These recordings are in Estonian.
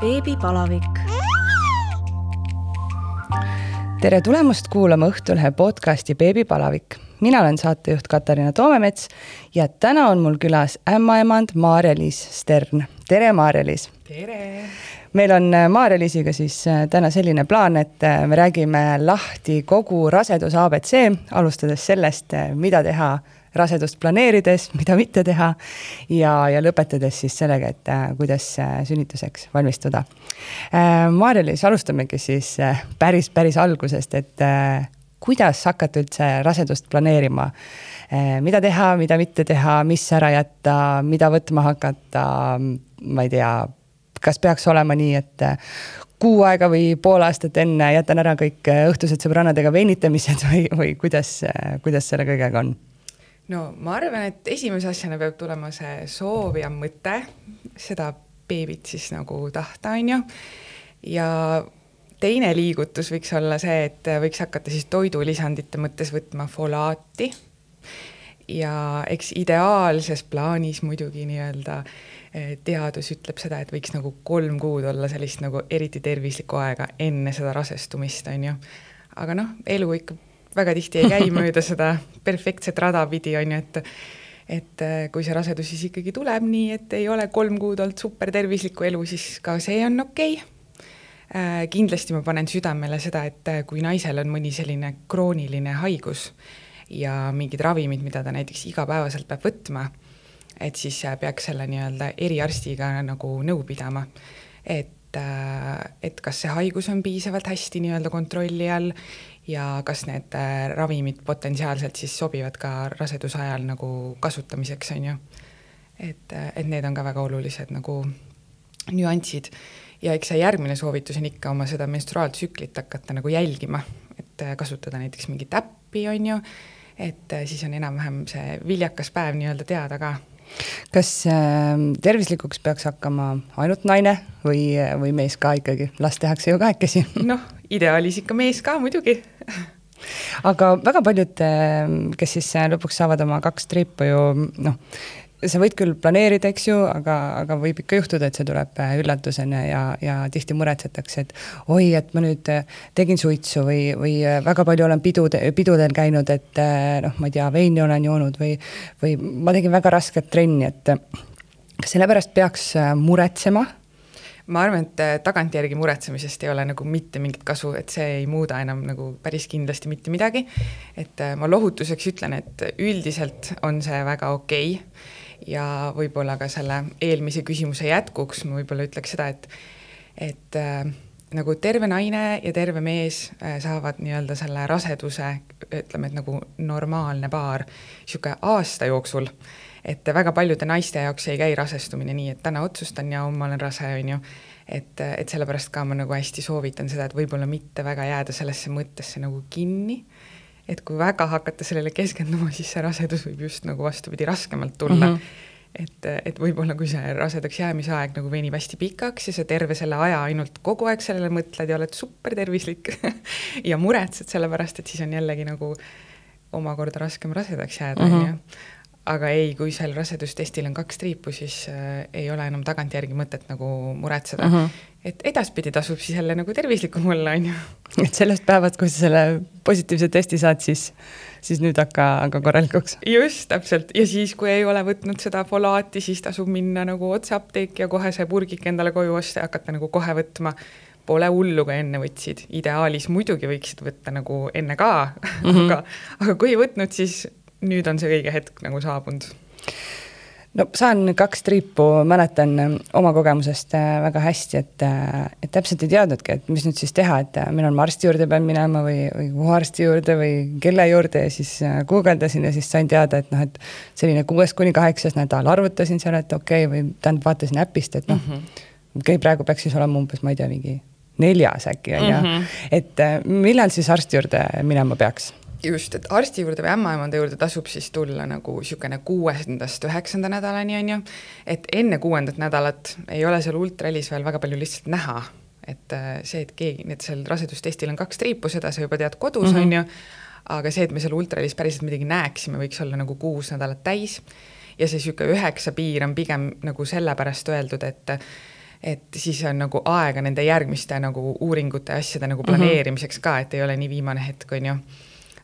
Beebipalavik. Tere tulemust kuulama Õhtulehe podcasti Beebipalavik. Mina olen saatejuht Katariina Toomemets ja täna on mul külas ämmaemand Maarja-Liis Stern. Tere, Maarja-Liis! Tere! Meil on Maarja-Liisiga siis täna selline plaan, et me räägime lahti kogu rasedus ABC, alustades sellest, mida teha rasedust planeerides, mida mitte teha ja lõpetades siis sellega, et kuidas sünnituseks valmistuda. Maarja-Liis, alustamegi siis päris algusest, et kuidas hakata üldse rasedust planeerima? Mida teha, mida mitte teha, mis ära jätta, mida võtma hakata, ma ei tea, kas peaks olema nii, et kuu aega või pool aastat enne jätan ära kõik õhtused sõbrannadega veinitamised või kuidas selle kõigega on? No ma arvan, et esimese asjana peab tulema see soov ja mõte, seda beebit siis nagu tahta, on ju. Ja teine liigutus võiks olla see, et võiks hakata siis toidulisandite mõttes võtma folaati. Ja eks ideaalses plaanis muidugi nii-öelda teadus ütleb seda, et võiks nagu 3 kuud olla sellist nagu eriti tervislikku aega enne seda rasestumist, on ju. Aga noh, elu ikka väga tihti ei käi mööda seda perfektset rada pidi, on ju, et kui see rasedus siis ikkagi tuleb nii, et ei ole 3 kuud olnud super tervislikku elu, siis ka see on okei. Kindlasti ma panen südamele seda, et kui naisel on mõni selline krooniline haigus ja mingid ravimid, mida ta näiteks igapäevaselt peab võtma, et siis peaks selle nii-öelda eriarstiga nagu nõu pidama, et kas see haigus on piisavalt hästi nii-öelda kontrolli all ja kas need ravimid potentsiaalselt siis sobivad ka raseduse ajal nagu kasutamiseks, on ju. Et need on ka väga olulised nagu nüansid. Ja eks see järgmine soovitus on ikka oma seda menstruaaltsüklit hakata nagu jälgima, et kasutada näiteks mingi täppi, on ju, et siis on enam-vähem see viljakas päev nii-öelda teada ka. Kas tervislikuks peaks hakkama ainult naine või mees ka ikkagi? Last tehakse ju kahekesi. Noh, ideaalis ikka mees ka muidugi. Aga väga paljud, kes siis lõpuks saavad oma 2 triipu ju, noh, sa võid küll planeerida, eks ju, aga võib ikka juhtuda, et see tuleb üllatusena ja tihti muretsetakse, et oi, et ma nüüd tegin suitsu või väga palju olen pidudel käinud, et noh, ma ei tea, veini olen joonud või ma tegin väga rasket trenni, et sellepärast peaks muretsema. Ma arvan, et tagantjärgi muretsemisest ei ole nagu mitte mingit kasu, et see ei muuda enam nagu päris kindlasti mitte midagi. Et ma lohutuseks ütlen, et üldiselt on see väga okei. Ja võib-olla ka selle eelmise küsimuse jätkuks ma võib-olla ütleks seda, et nagu terve naine ja terve mees saavad nii-öelda selle raseduse, ütleme, et nagu normaalne paar siuke aasta jooksul, et väga paljude naiste jaoks ei käi rasestumine nii, et täna otsustan ja ma olen rase, on ju, et sellepärast ka ma nagu hästi soovitan seda, et võib-olla mitte väga jääda sellesse mõttesse nagu kinni, et kui väga hakata sellele keskenduma, siis see rasedus võib just nagu vastupidi raskemalt tulla. Et võib-olla kui see rasedaks jäämise aeg nagu venib hästi pikaks ja sa terve selle aja ainult kogu aeg sellele mõtled ja oled super tervislik ja muretsed sellepärast, et siis on jällegi nagu omakorda raskem rasedaks jääda. Aga ei, kui seal rasedustestil on 2 triipu, siis ei ole enam tagantjärgi mõtet nagu muretseda. Et edaspidi tasub siis jälle nagu tervislikum olla, on ju. Et sellest päevad, kui sa selle positiivse testi saad, siis nüüd hakka korralikuks. Just, täpselt. Ja siis, kui ei ole võtnud seda folaati, siis tasub minna nagu otse apteeki ja kohe see purgik endale koju osta ja hakata nagu kohe võtma. Pole hullu, kui enne võtsid. Ideaalis muidugi võiksid võtta nagu enne ka, aga kui ei võtnud, siis nüüd on see õige hetk nagu saabunud. No saan 2 triipu, mäletan oma kogemusest väga hästi, et täpselt ei teadnudki, et mis nüüd siis teha, et millal ma arsti juurde pean minema või kuhu arsti juurde või kelle juurde ja siis guugeldasin ja siis sain teada, et noh, et selline 6-8 nädal arvutasin seal, et okei, või tähendab vaatasin äpist, et noh, praegu peaks siis olema umbes, ma ei tea, mingi 4 äkki, et millal siis arsti juurde minema peaks? Just, et arsti juurde või ämmaemande juurde tasub siis tulla nagu siukene 6.–9. nädalani, on ju. Et enne 6. nädalat ei ole seal ultralis veel väga palju lihtsalt näha. Et see, et keegi, et seal rasedustestil on 2 triipu, seda sa juba tead kodus, on ju. Aga see, et me seal ultralis päriselt midagi näeksime, võiks olla nagu 6 nädalat täis. Ja see siuke 9 piir on pigem nagu selle pärast öeldud, et siis on nagu aega nende järgmiste nagu uuringute asjade nagu planeerimiseks ka, et ei ole nii viimane hetk, on ju.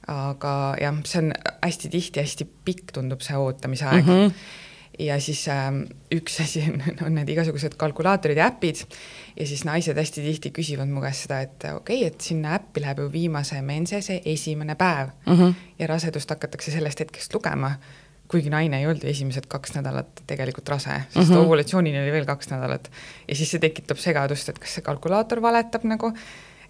Aga jah, see on hästi tihti, hästi pikk tundub see ootamise aeg. Ja siis üks asi on need igasugused kalkulaatorid ja äpid ja siis naised hästi tihti küsivad mu käest seda, et okei, et sinna äppi läheb ju viimase mensese esimene päev ja rasedust hakatakse sellest hetkest lugema, kuigi naine ei olnud esimesed 2 nädalat tegelikult rase, sest ovulatsioonini oli veel 2 nädalat ja siis see tekitab segadust, et kas see kalkulaator valetab nagu,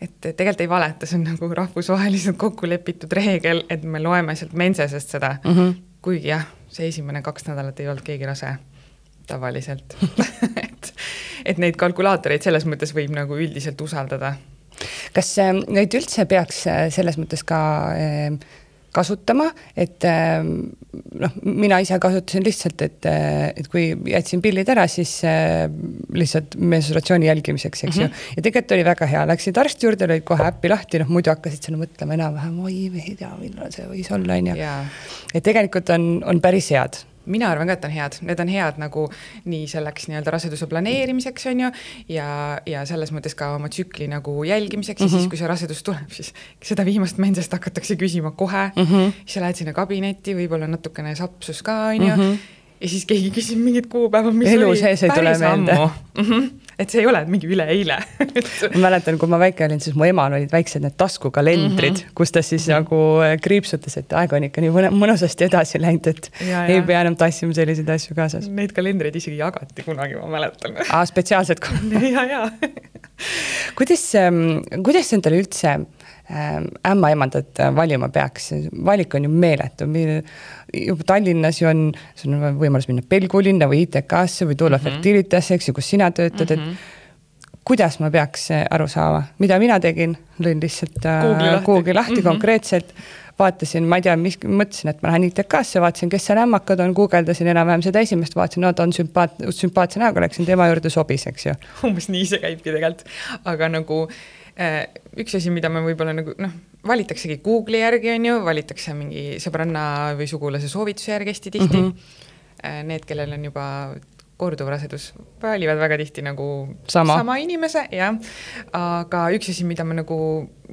et tegelikult ei valeta, see on nagu rahvusvaheliselt kokku lepitud reegel, et me loeme sealt mensesest seda, kuigi jah, see esimene 2 nädalat ei olnud keegi rase tavaliselt. et neid kalkulaatoreid selles mõttes võib nagu üldiselt usaldada. Kas neid üldse peaks selles mõttes ka kasutama, et mina ise kasutasin lihtsalt, et kui jätsin pillid ära, siis lihtsalt mensuratsiooni jälgimiseks, eks ju. Ja tegelikult oli väga hea, läksid arsti juurde, olid kohe äppi lahti, muidu hakkasid selle mõtlema enam-vähem, oi, me ei tea, millal see võis olla, et tegelikult on päris head. Mina arvan ka, et on head. Need on head nagu nii selleks nii-öelda raseduse planeerimiseks on ju ja selles mõttes ka oma tsükli nagu jälgimiseks ja siis, kui see rasedus tuleb, siis seda viimast mensest hakatakse küsima kohe, siis sa lähed sinna kabinetti, võib-olla natukene sapsus ka on ju ja siis keegi küsib mingid kuupäeva, mis elu oli päris ammu. Et see ei ole mingi üleeile. Ma mäletan, kui ma väike olin, siis mu emal olid väiksed need taskukalendrid, kus ta siis nagu kriipsutas, et aeg on ikka nii mõnusasti edasi läinud, et ei pea enam tassima selliseid asju kaasas. Neid kalendreid isegi jagati kunagi, ma mäletan. Spetsiaalselt. Ja. Kuidas endale üldse ämmaemandat valima peaks? Valik on ju meeletu. Juba Tallinnas ju on võimalus minna Pelgulinna või ITK-sse või tulla fertilitasse, eks ju, kus sina töötad, et kuidas ma peaks aru saama? Mida mina tegin? Lõin lihtsalt Google'i lahti konkreetselt, vaatasin, ma ei tea, mõtlesin, et ma lähen ITK-sse, vaatasin, kes seal ämmakad on, guugeldasin enam-vähem seda esimest, vaatasin, ta on sümpaatse näoga, läksin tema juurde sobis, eks ju. Umbes nii see käibki tegelikult, aga nagu üks asi, mida me võib-olla nagu, valitaksegi Google'i järgi on ju, valitakse mingi sõbranna või sugulase soovituse järgi hästi tihti. Need, kellel on juba korduv rasedus, valivad väga tihti nagu sama inimese, jah. Aga üks asi, mida ma nagu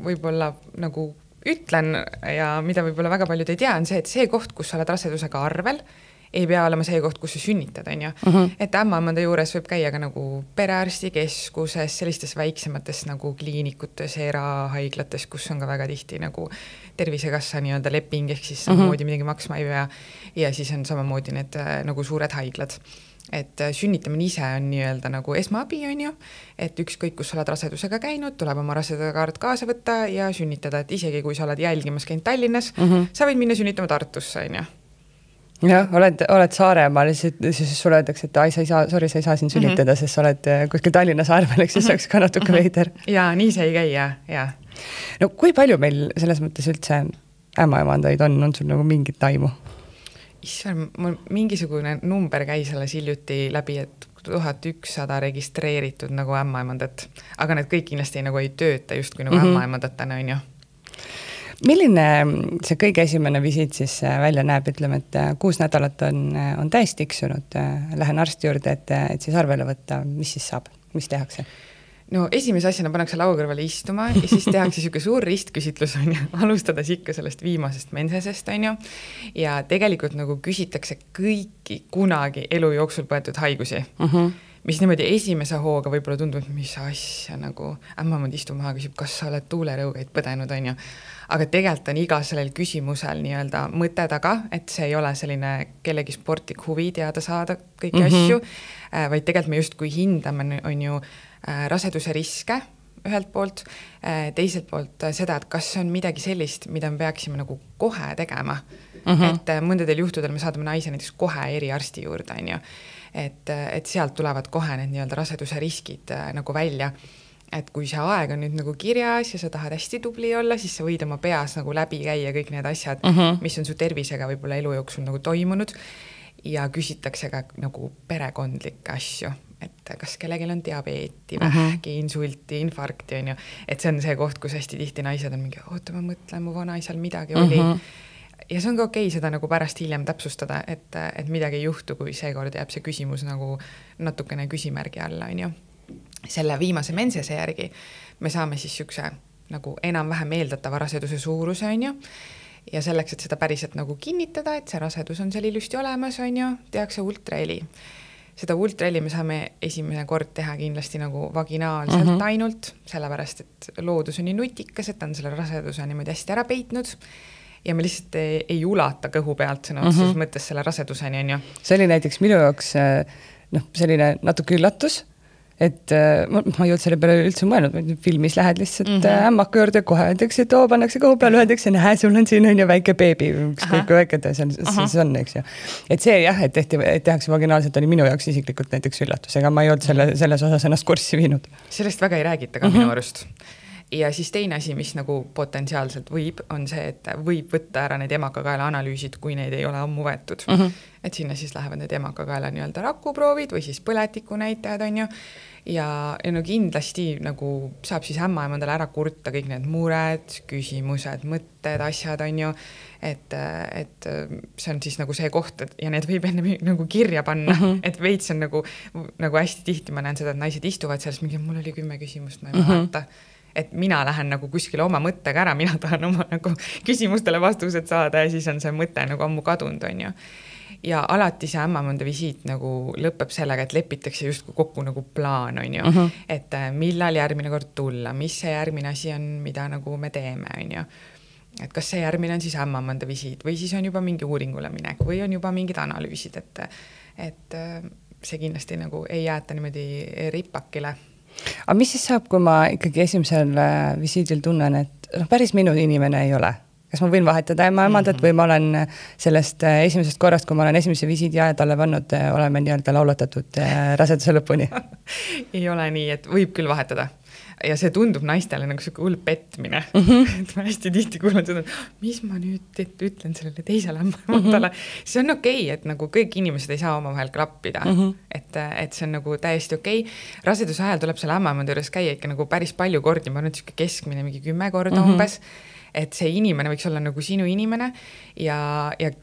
võib-olla nagu ütlen ja mida võib-olla väga paljud ei tea, on see, et see koht, kus sa oled rasedusega arvel, ei pea olema see koht, kus sa sünnitad, on ju. Et ämmaemanda juures võib käia ka nagu perearstikeskuses, sellistes väiksemates nagu kliinikutes, erahaiglates, kus on ka väga tihti nagu Tervisekassa nii-öelda leping, ehk siis samamoodi midagi maksma ei pea. Ja siis on samamoodi need nagu suured haiglad. Et sünnitamine ise on nii-öelda nagu esmaabi, on ju, et ükskõik, kus sa oled rasedusega käinud, tuleb oma rasedakaart kaasa võtta ja sünnitada, et isegi kui sa oled jälgimas käinud Tallinnas, sa võid minna sünnitama Tartusse, on ju. Jah, oled Saaremaal, siis sulle öeldakse, et sa ei saa siin sünnitada, sest sa oled kuskil Tallinna saarvel, siis oleks ka natuke veider. Jaa, nii see ei käi, jah. No kui palju meil selles mõttes üldse ämmaemandaid on sul nagu mingit taimu? Mul mingisugune number käis alles hiljuti läbi, et 1100 registreeritud nagu ämmaemandat, aga need kõik kindlasti nagu ei tööta just kui nagu ämmaemandatena, on ju. Milline see kõige esimene visiit siis välja näeb, ütleme, et 6 nädalat on täis tiksunud, lähen arsti juurde, et siis arvele võtta, mis siis saab, mis tehakse? No esimese asjana pannakse laua kõrvale istuma ja siis tehakse siuke suur ristküsitlus, on ju, alustades ikka sellest viimasest mensesest, on ju, ja tegelikult nagu küsitakse kõiki kunagi elu jooksul põetud haigusi. Mis niimoodi esimese hooga võib-olla tundub, mis asja nagu ämmamad istuma küsib, kas sa oled tuulerõugeid põdenud, on ju. Aga tegelikult on iga sellel küsimusel nii-öelda mõte taga, et see ei ole selline kellegi sportlik huvi teada saada kõiki asju, vaid tegelikult me just kui hindame, on ju, raseduse riske ühelt poolt, teiselt poolt seda, et kas on midagi sellist, mida me peaksime nagu kohe tegema. Et mõndadel juhtudel me saadame naise näiteks kohe eriarsti juurde, on ju. Et sealt tulevad kohe need nii-öelda raseduse riskid nagu välja. Et kui see aeg on nüüd nagu kirjas ja sa tahad hästi tubli olla, siis sa võid oma peas nagu läbi käia kõik need asjad, mis on su tervisega võib-olla elu jooksul nagu toimunud ja küsitakse ka nagu perekondlikke asju, et kas kellelgi on diabeeti, vähki, insulti, infarkti, on ju. Et see on see koht, kus hästi tihti naised on mingi, oota, ma mõtlen, mu vanaisal midagi oli. Ja see on ka okei seda nagu pärast hiljem täpsustada, et midagi ei juhtu, kui seekord jääb see küsimus nagu natukene küsimärgi alla, on ju. selle viimase mensese järgi me saame siis niisuguse nagu enam-vähem eeldatava raseduse suuruse, on ju, ja selleks, et seda päriselt nagu kinnitada, et see rasedus on seal ilusti olemas, on ju, tehakse ultraheli. Seda ultraheli me saame esimene kord teha kindlasti nagu vaginaalselt ainult, sellepärast, et loodus on nii nutikas, et ta on selle raseduse niimoodi hästi ära peitnud ja me lihtsalt ei ulata kõhu pealt sõna otseses mõttes selle raseduseni, on ju. See oli näiteks minu jaoks selline natuke üllatus, et ma ei olnud selle peale üldse mõelnud, filmis lähed lihtsalt ämmaka juurde kohe, öeldakse, et pannakse kõhu peale, öeldakse, näe, sul on siin on ju väike beebi, ükskõik kui väike ta siis on, eks ju. Et see jah, et tehakse vaginaalselt, oli minu jaoks isiklikult näiteks üllatus, ega ma ei olnud selles osas ennast kurssi viinud. Sellest väga ei räägita ka minu arust. Ja siis teine asi, mis nagu potentsiaalselt võib, on see, et võib võtta ära need emakakaela analüüsid, kui neid ei ole ammu võetud. Et sinna siis lähevad need emakakaela nii-öelda rakuproovid või siis põletiku näitajad, on ju. Ja no kindlasti nagu saab siis ämmaemandale ära kurta kõik need mured, küsimused, mõtted, asjad, on ju. Et see on siis nagu see koht, ja need võib enne nagu kirja panna, et veits on nagu hästi tihti ma näen seda, et naised istuvad selles mingi, mul oli 10 küsimust, ma ei vaata. Et mina lähen nagu kuskile oma mõttega ära, mina tahan oma nagu küsimustele vastused saada ja siis on see mõte nagu ammu kadunud, on ju. Ja alati see ämmamanda visiit nagu lõpeb sellega, et lepitakse justkui kokku nagu plaan, on ju. Et millal järgmine kord tulla, mis see järgmine asi on, mida nagu me teeme, on ju. Et kas see järgmine on siis ämmamanda visiit või siis on juba mingi uuringule minek või on juba mingid analüüsid, et see kindlasti nagu ei jäeta niimoodi ripakile. Aga mis siis saab, kui ma ikkagi esimesel visiidil tunnen, et päris minu inimene ei ole? Kas ma võin vahetada ämmaemandat või ma olen sellest esimesest korrast, kui ma olen esimese visiidi aja talle pannud, oleme nii-öelda laulatatud raseduse lõpuni? Ei ole nii, et võib küll vahetada. Ja see tundub naistele nagu siuke hull petmine. Et ma hästi tihti kuulen seda, mis ma nüüd ütlen sellele teisele ämmaemandale. See on okei, et nagu kõik inimesed ei saa omavahel klappida. Et see on nagu täiesti okei. Raseduse ajal tuleb selle ämmaemanda juures käia ikka nagu päris palju kordi, ma arvan, et siuke keskmine mingi 10 korda umbes. Et see inimene võiks olla nagu sinu inimene ja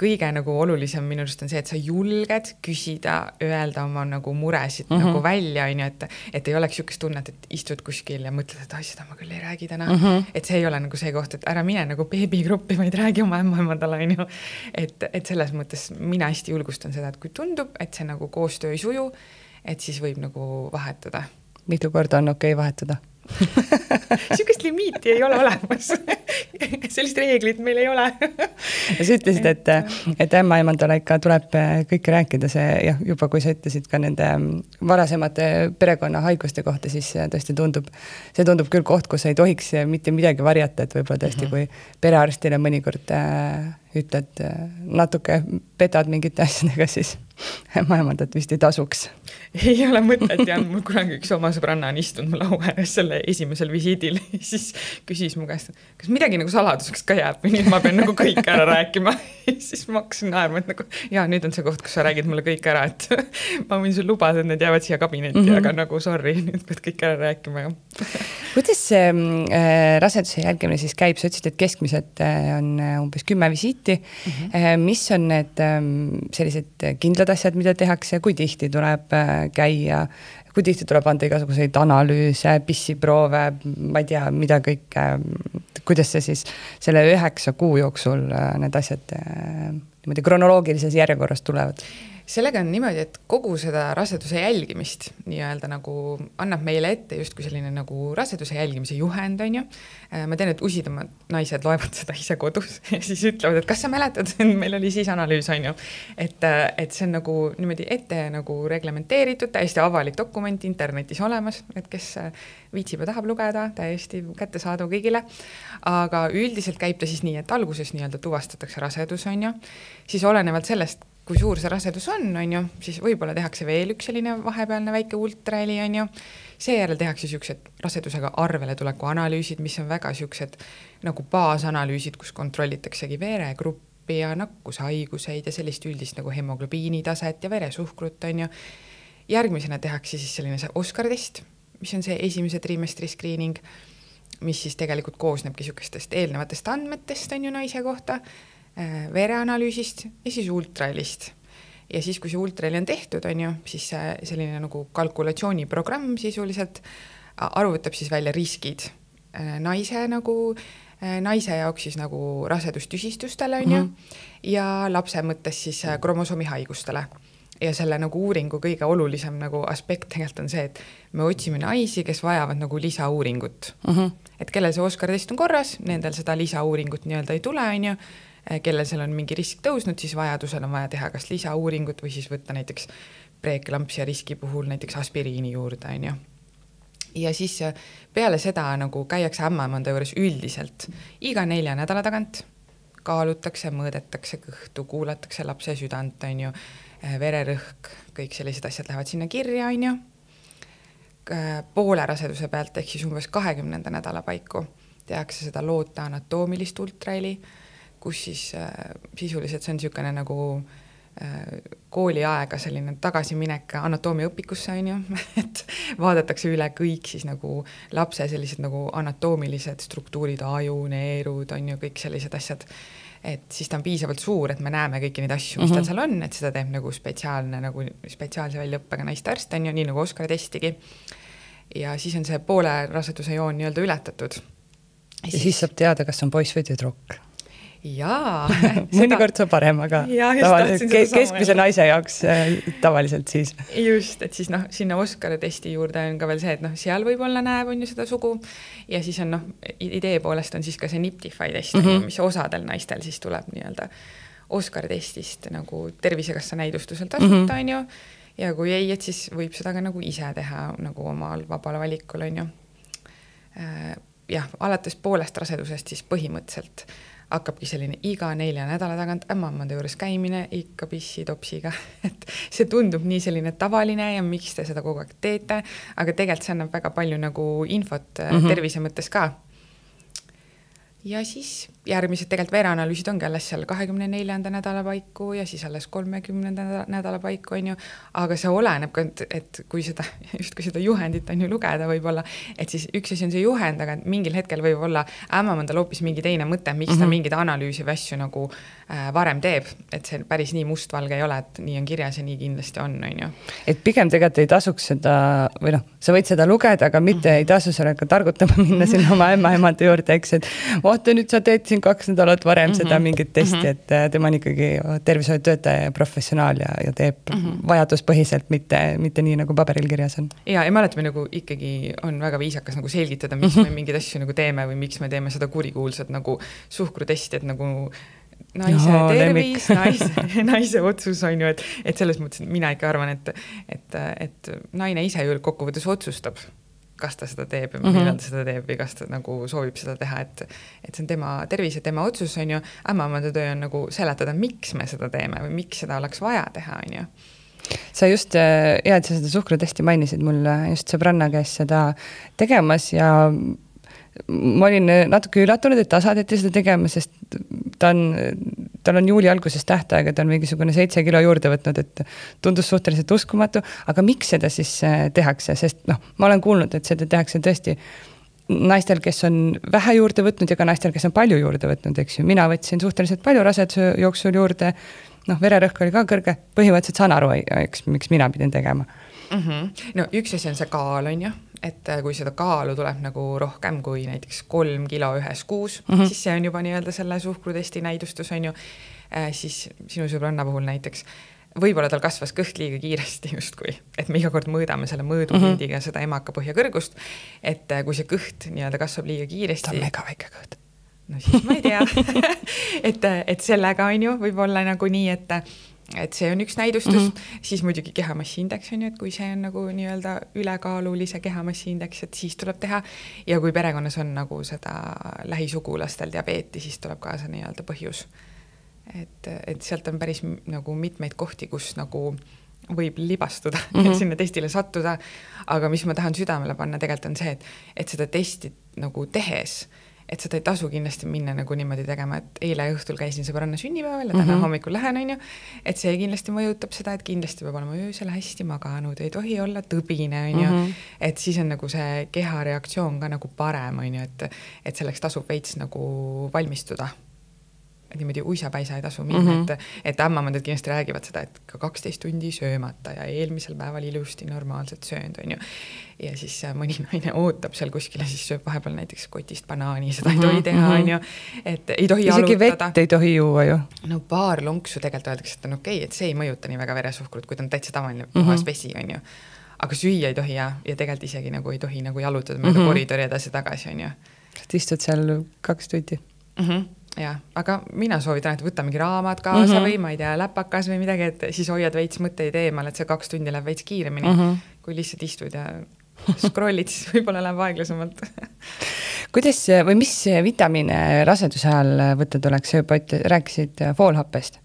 kõige nagu olulisem minu arust on see, et sa julged küsida, öelda oma nagu muresid nagu välja, on ju, et ei oleks siukest tunnet, et istud kuskil ja mõtled, et seda ma küll ei räägi täna. Et see ei ole nagu see koht, et ära mine nagu beebigruppi, vaid räägi oma ämmaemandale, on ju. Et selles mõttes mina hästi julgustan seda, et kui tundub, et see nagu koostöö ei suju, et siis võib nagu vahetada. Mitu korda on okei vahetada? Siukest limiiti ei ole olemas. Sellist reeglit meil ei ole. Ja sa ütlesid, et ämmaemandale ikka tuleb kõike rääkida see, ja juba kui sa ütlesid ka nende varasemate perekonna haiguste kohta, siis tõesti see tundub küll koht, kus ei tohiks mitte midagi varjata, et võib-olla tõesti, kui perearstile mõnikord ütled, natuke petad mingite asjadega, siis ämmaemandat vist ei tasuks. Ei ole mõtet, ja mul kunagi üks oma sõbranna on istunud mu laua ääres selle esimesel visiidil, siis küsis mu käest, kas midagi nagu saladuseks ka jääb või nüüd ma pean nagu kõik ära rääkima. Siis ma hakkasin naerma, et nagu, nüüd on see koht, kus sa räägid mulle kõik ära, et ma võin sul lubada, et need jäävad siia kabinetti, aga nagu sorry, nüüd pead kõik ära rääkima. Kuidas see raseduse jälgimine siis käib? Sa ütlesid, et keskmiselt on umbes 10 visiiti. Mis on need sellised kindlad asjad, mida tehakse, kui tihti tuleb käia, kui tihti tuleb anda igasuguseid analüüse, pissiproove, ma ei tea, mida kõik, kuidas see siis selle 9 kuu jooksul need asjad niimoodi kronoloogilises järjekorras tulevad? Sellega on niimoodi, et kogu seda raseduse jälgimist nii-öelda nagu annab meile ette justkui selline nagu raseduse jälgimise juhend, on ju. Ma tean, et usidamad naised loevad seda ise kodus ja siis ütlevad, et kas sa mäletad, meil oli siis analüüs, on ju. Et see on nagu niimoodi ette nagu reglementeeritud, täiesti avalik dokument internetis olemas, et kes viitsib ja tahab lugeda, täiesti kättesaadav kõigile. Aga üldiselt käib ta siis nii, et alguses nii-öelda tuvastatakse rasedus, on ju. Siis olenevalt sellest, kui suur see rasedus on ju, siis võib-olla tehakse veel üks selline vahepealne väike ultraheli, on ju. Seejärel tehakse siuksed rasedusega arvele tuleku analüüsid, mis on väga siuksed nagu baasanalüüsid, kus kontrollitaksegi veregruppi ja nakkushaiguseid ja sellist üldist nagu hemoglobiinitaset ja veresuhkrut, on ju. Järgmisena tehakse siis selline see Oscar-test, mis on see esimese trimestri screening, mis siis tegelikult koosnebki siukestest eelnevatest andmetest, on ju naise kohta, vereanalüüsist ja siis ultrahelist. ja siis, kui see ultraheli on tehtud, on ju, siis selline nagu kalkulatsiooniprogramm sisuliselt arvutab siis välja riskid naise jaoks siis nagu rasedustüsistustele, on ju, ja lapse mõttes siis kromosoomi haigustele. Ja selle nagu uuringu kõige olulisem nagu aspekt tegelikult on see, et me otsime naisi, kes vajavad nagu lisauuringut. Et kellel see Oscar test on korras, nendel seda lisauuringut nii-öelda ei tule, on ju, kellel seal on mingi risk tõusnud, siis vajadusel on vaja teha kas lisauuringut või siis võtta näiteks preeklampsia riski puhul näiteks aspiriini juurde, on ju. Ja siis peale seda nagu käiakse ämmaemanda juures üldiselt iga 4 nädala tagant, kaalutakse, mõõdetakse kõhtu, kuulatakse lapse südant, on ju, vererõhk, kõik sellised asjad lähevad sinna kirja, on ju. Poole raseduse pealt, ehk siis umbes 20. nädala paiku tehakse seda loota anatoomilist ultraheli, kus siis sisuliselt see on niisugune nagu kooliaega selline tagasiminek anatoomiaõpikusse, on ju, et vaadatakse üle kõik siis nagu lapse sellised nagu anatoomilised struktuurid, aju, neerud, on ju, kõik sellised asjad. Et siis ta on piisavalt suur, et me näeme kõiki neid asju, mis tal seal on, et seda teeb nagu spetsiaalse väljaõppega naistarst, on ju, nii nagu Oscar testigi. Ja siis on see poole raseduse joon nii-öelda ületatud. Ja siis saab teada, kas on poiss või tüdruk. Jaa. Mõnikord saab parem, aga keskmise naise jaoks tavaliselt siis. Just, et siis sinna Oscar testi juurde on ka veel see, et seal võib-olla näeb on ju seda sugu ja siis on idee poolest on siis ka see Niptify test, mis osadel naistel siis tuleb nii-öelda Oscar testist nagu Tervisekassa näidustusel tasuta on ju ja kui ei, et siis võib seda ka nagu ise teha nagu omal vabal valikul on ju. Jah, alates poolest rasedusest siis põhimõtteliselt hakkabki selline iga 4 nädala tagant ämmaemanda juures käimine ikka pissi topsiga. Et see tundub nii selline tavaline ja miks te seda kogu aeg teete, aga tegelikult see annab väga palju nagu infot tervise mõttes ka. Ja siis järgmised tegelikult vereanalüüsid ongi alles seal 24. nädala paiku ja siis alles 30. nädala paiku on ju, aga see oleneb ka, et kui seda, just kui seda juhendit on ju lugeda võib-olla, et siis üks asi on see juhend, aga mingil hetkel võib olla ämmaemandal hoopis mingi teine mõte, miks ta mingid analüüsi või asju nagu varem teeb, et see päris nii mustvalge ei ole, et nii on kirjas ja nii kindlasti on ju. Et pigem tegelikult ei tasuks seda, või sa võid seda lugeda, aga mitte ei tasu sellega targutama minna sinna oma ämmaemanda juurde, eks, et vaata nüüd sa teed siin 2 nädalat varem seda mingit testi, et tema on ikkagi tervishoiutöötaja ja professionaal ja teeb vajaduspõhiselt, mitte nii nagu paberil kirjas on. Ja me mäletame nagu ikkagi on väga viisakas nagu selgitada, miks me mingid asju nagu teeme või miks me teeme seda kurikuulsat nagu suhkrutesti, et nagu naise tervis, naise otsus on ju, et selles mõttes mina ikka arvan, et naine ise ju kokkuvõttes otsustab, kas ta seda teeb ja millal ta seda teeb või kas ta nagu soovib seda teha, et see on tema tervis ja tema otsus on ju, ämmaemanda töö on nagu seletada, miks me seda teeme või miks seda oleks vaja teha, on ju. Sa just, et sa seda suhkrutesti mainisid mul just sõbranna käes seda tegemas ja ma olin natuke üllatunud, et ta saadeti seda tegema, sest tal on juuli alguses tähtaeg, et ta on mingisugune 7 kilo juurde võtnud, et tundus suhteliselt uskumatu, aga miks seda siis tehakse, sest ma olen kuulnud, et seda tehakse tõesti naistel, kes on vähe juurde võtnud ja ka naistel, kes on palju juurde võtnud, eks ju. Mina võtsin suhteliselt palju raseduse jooksul juurde, vererõhk oli ka kõrge, põhimõtteliselt saan aru, eks, miks mina pidin tegema. No üks asi on see kaal, on ju, et kui seda kaalu tuleb nagu rohkem kui näiteks 3 kilo ühes kuus, siis see on juba nii-öelda selle suhkrutesti näidustus, on ju, siis sinu sõbranna puhul näiteks võib-olla tal kasvas kõht liiga kiiresti justkui, et me iga kord mõõdame selle mõõdupildiga seda emaka põhja kõrgust, et kui see kõht nii-öelda kasvab liiga kiiresti. Ta on mega väike kõht. No siis ma ei tea, et sellega on ju võib-olla nagu nii, et see on üks näidustus, siis muidugi kehamassiindeks on ju, et kui see on nagu nii-öelda ülekaalulise kehamassiindeks, et siis tuleb teha ja kui perekonnas on nagu seda lähisugulastel diabeeti, siis tuleb ka see nii-öelda põhjus. Et sealt on päris nagu mitmeid kohti, kus nagu võib libastuda ja sinna testile sattuda, aga mis ma tahan südamele panna tegelikult on see, et seda testi nagu tehes, et seda ei tasu kindlasti minna nagu niimoodi tegema, et eile õhtul käisin sõbranna sünnipäeval ja täna hommikul lähen, on ju, et see kindlasti mõjutab seda, et kindlasti peab olema öösel hästi maganud, ei tohi olla tõbine, on ju, et siis on nagu see keha reaktsioon ka nagu parem, on ju, et selleks tasub veits nagu valmistuda. niimoodi uisapäisa ei tasu minna, et ämmamandad kindlasti räägivad seda, et ka 12 tundi söömata ja eelmisel päeval ilusti normaalselt söönud, on ju. Ja siis mõni naine ootab seal kuskile, siis sööb vahepeal näiteks kotist banaani, seda ei tohi teha, on ju, et ei tohi isegi jalutada. Vett ei tohi juua ju. No paar lonksu tegelikult öeldakse, et on okei, et see ei mõjuta nii väga veresuhkrut, kui ta on täitsa tavaline puhas vesi, on ju. Aga süüa ei tohi ja tegelikult isegi nagu ei tohi nagu jalutada mööda koridori edasi-tagasi, on ju. Istud seal 2 tundi. Ja, aga mina soovitan, et võta mingi raamat kaasa või ma ei tea, läpakas või midagi, et siis hoiad veits mõtteid eemal, et see 2 tundi läheb veits kiiremini, kui lihtsalt istud ja scrollid, siis võib-olla läheb aeglasemalt. Kuidas või mis vitamiine raseduse ajal võtta tuleks? Juba rääkisid foolhappest,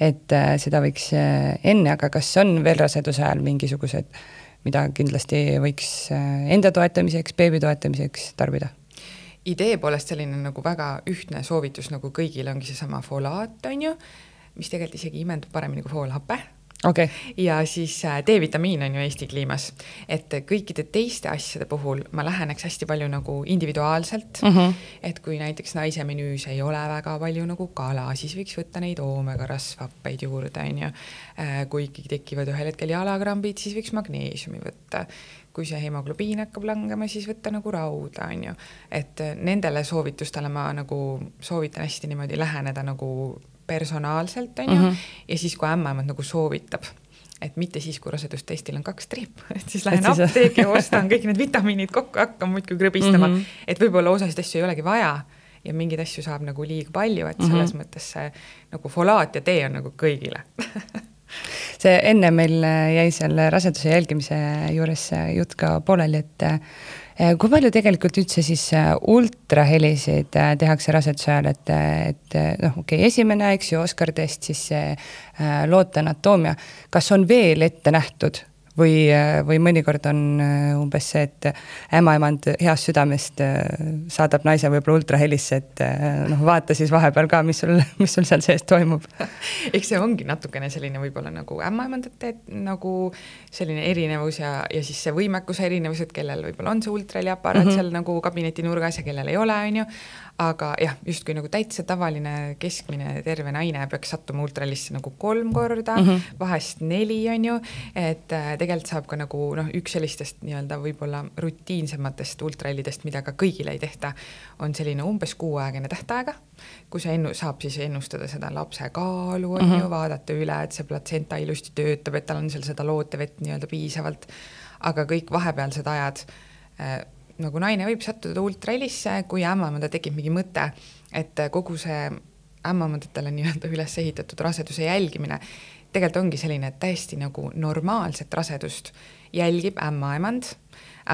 et seda võiks enne, aga kas on veel raseduse ajal mingisugused, mida kindlasti võiks enda toetamiseks, beebi toetamiseks tarbida? Idee poolest selline nagu väga ühtne soovitus nagu kõigile ongi seesama foolaat, on ju, mis tegelikult isegi imendub paremini kui foolhappe. Okay. Ja siis D-vitamiin on ju Eesti kliimas, et kõikide teiste asjade puhul ma läheneks hästi palju nagu individuaalselt, et kui näiteks naise menüüs ei ole väga palju nagu kala, siis võiks võtta neid oomega rasvhappeid juurde, on ju. Kui ikkagi tekivad ühel hetkel jalakrambid, siis võiks magneesiumi võtta. Kui see hemoglobiin hakkab langema, siis võtta nagu rauda, on ju. Et nendele soovitustele ma nagu soovitan hästi niimoodi läheneda nagu personaalselt, on ju, ja siis kui ämmaemand nagu soovitab, et mitte siis, kui rasedustestil on 2 triip, et siis lähen apteeki ja ostan kõik need vitamiinid kokku, hakkan muidki grõbistama, et võib-olla osasid asju ei olegi vaja ja mingeid asju saab nagu liiga palju, et selles mõttes see nagu folaat ja tee on nagu kõigile. See enne meil jäi seal raseduse jälgimise juures jutt ka pooleli, et kui palju tegelikult üldse siis ultrahelisid tehakse raseduse ajal, et okei, esimene, eks ju, Oscar test, siis loote anatoomia. Kas on veel ette nähtud või mõnikord on umbes see, et ämmaemand heast südamest saadab naise võib-olla ultrahelisse, et vaata siis vahepeal ka, mis sul seal sees toimub. Eks see ongi natukene selline võib-olla nagu ämmaemandate nagu selline erinevus ja siis see võimekuse erinevus, et kellel võib-olla on see ultraheliaparaat seal nagu kabineti nurgas ja kellel ei ole, on ju. Aga jah, just kui nagu täitsa tavaline keskmine terve naine peaks sattuma ultralisse nagu 3 korda, vahest 4, on ju, et tegelikult saab ka nagu üks sellistest nii-öelda võib-olla rutiinsematest ultrallidest, mida ka kõigile ei tehta, on selline umbes 6-aegane tähtaega, kui see saab siis ennustada seda lapse kaalu, on ju, vaadata üle, et see platsenta ilusti töötab, et tal on seal seda lootevett nii-öelda piisavalt, aga kõik vahepealsed ajad nagu naine võib sattuda ultrahelisse, kui ämmaemanda tekib mingi mõte, et kogu see ämmaemandatele nii-öelda üles ehitatud raseduse jälgimine tegelikult ongi selline, et täiesti nagu normaalset rasedust jälgib ämmaemand.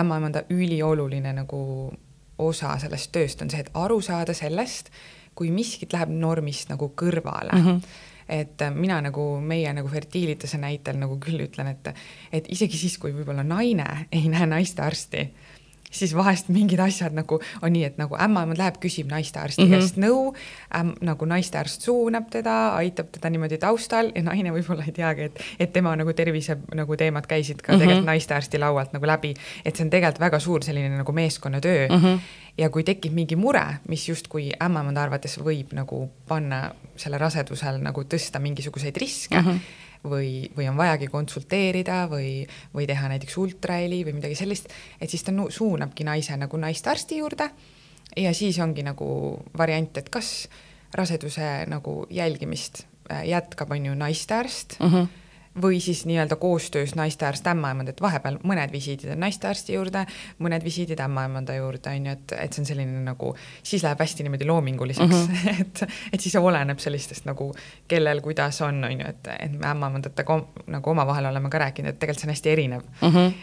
Ämmaemanda ülioluline nagu osa sellest tööst on see, et aru saada sellest, kui miskit läheb normist nagu kõrvale. Et mina nagu meie nagu fertiilituse näitel nagu küll ütlen, et isegi siis, kui võib-olla naine ei näe naistearsti, siis vahest mingid asjad nagu on nii, et nagu ämmaemand läheb, küsib naistearsti käest nõu, nagu naistearst suunab teda, aitab teda niimoodi taustal ja naine võib-olla ei teagi, et tema nagu tervise nagu teemad käisid ka tegelikult naistearsti laualt nagu läbi, et see on tegelikult väga suur selline nagu meeskonnatöö ja kui tekib mingi mure, mis just kui ämmaemanda arvates võib nagu panna selle rasedusel nagu tõsta mingisuguseid riske, või on vajagi konsulteerida või teha näiteks ultraheli või midagi sellist, et siis ta suunabki naise nagu naistearsti juurde ja siis ongi nagu variant, et kas raseduse nagu jälgimist jätkab on ju naistearst või siis nii-öelda koostöös naistearst ämmaemand, et vahepeal mõned visiidid on naistearsti juurde, mõned visiidid ämmaemanda juurde, on ju, et see on selline nagu, siis läheb hästi niimoodi loominguliseks, et siis oleneb sellistest nagu, kellel kuidas on ju, et me ämmaemandatega nagu oma vahel oleme ka rääkinud, et tegelikult see on hästi erinev.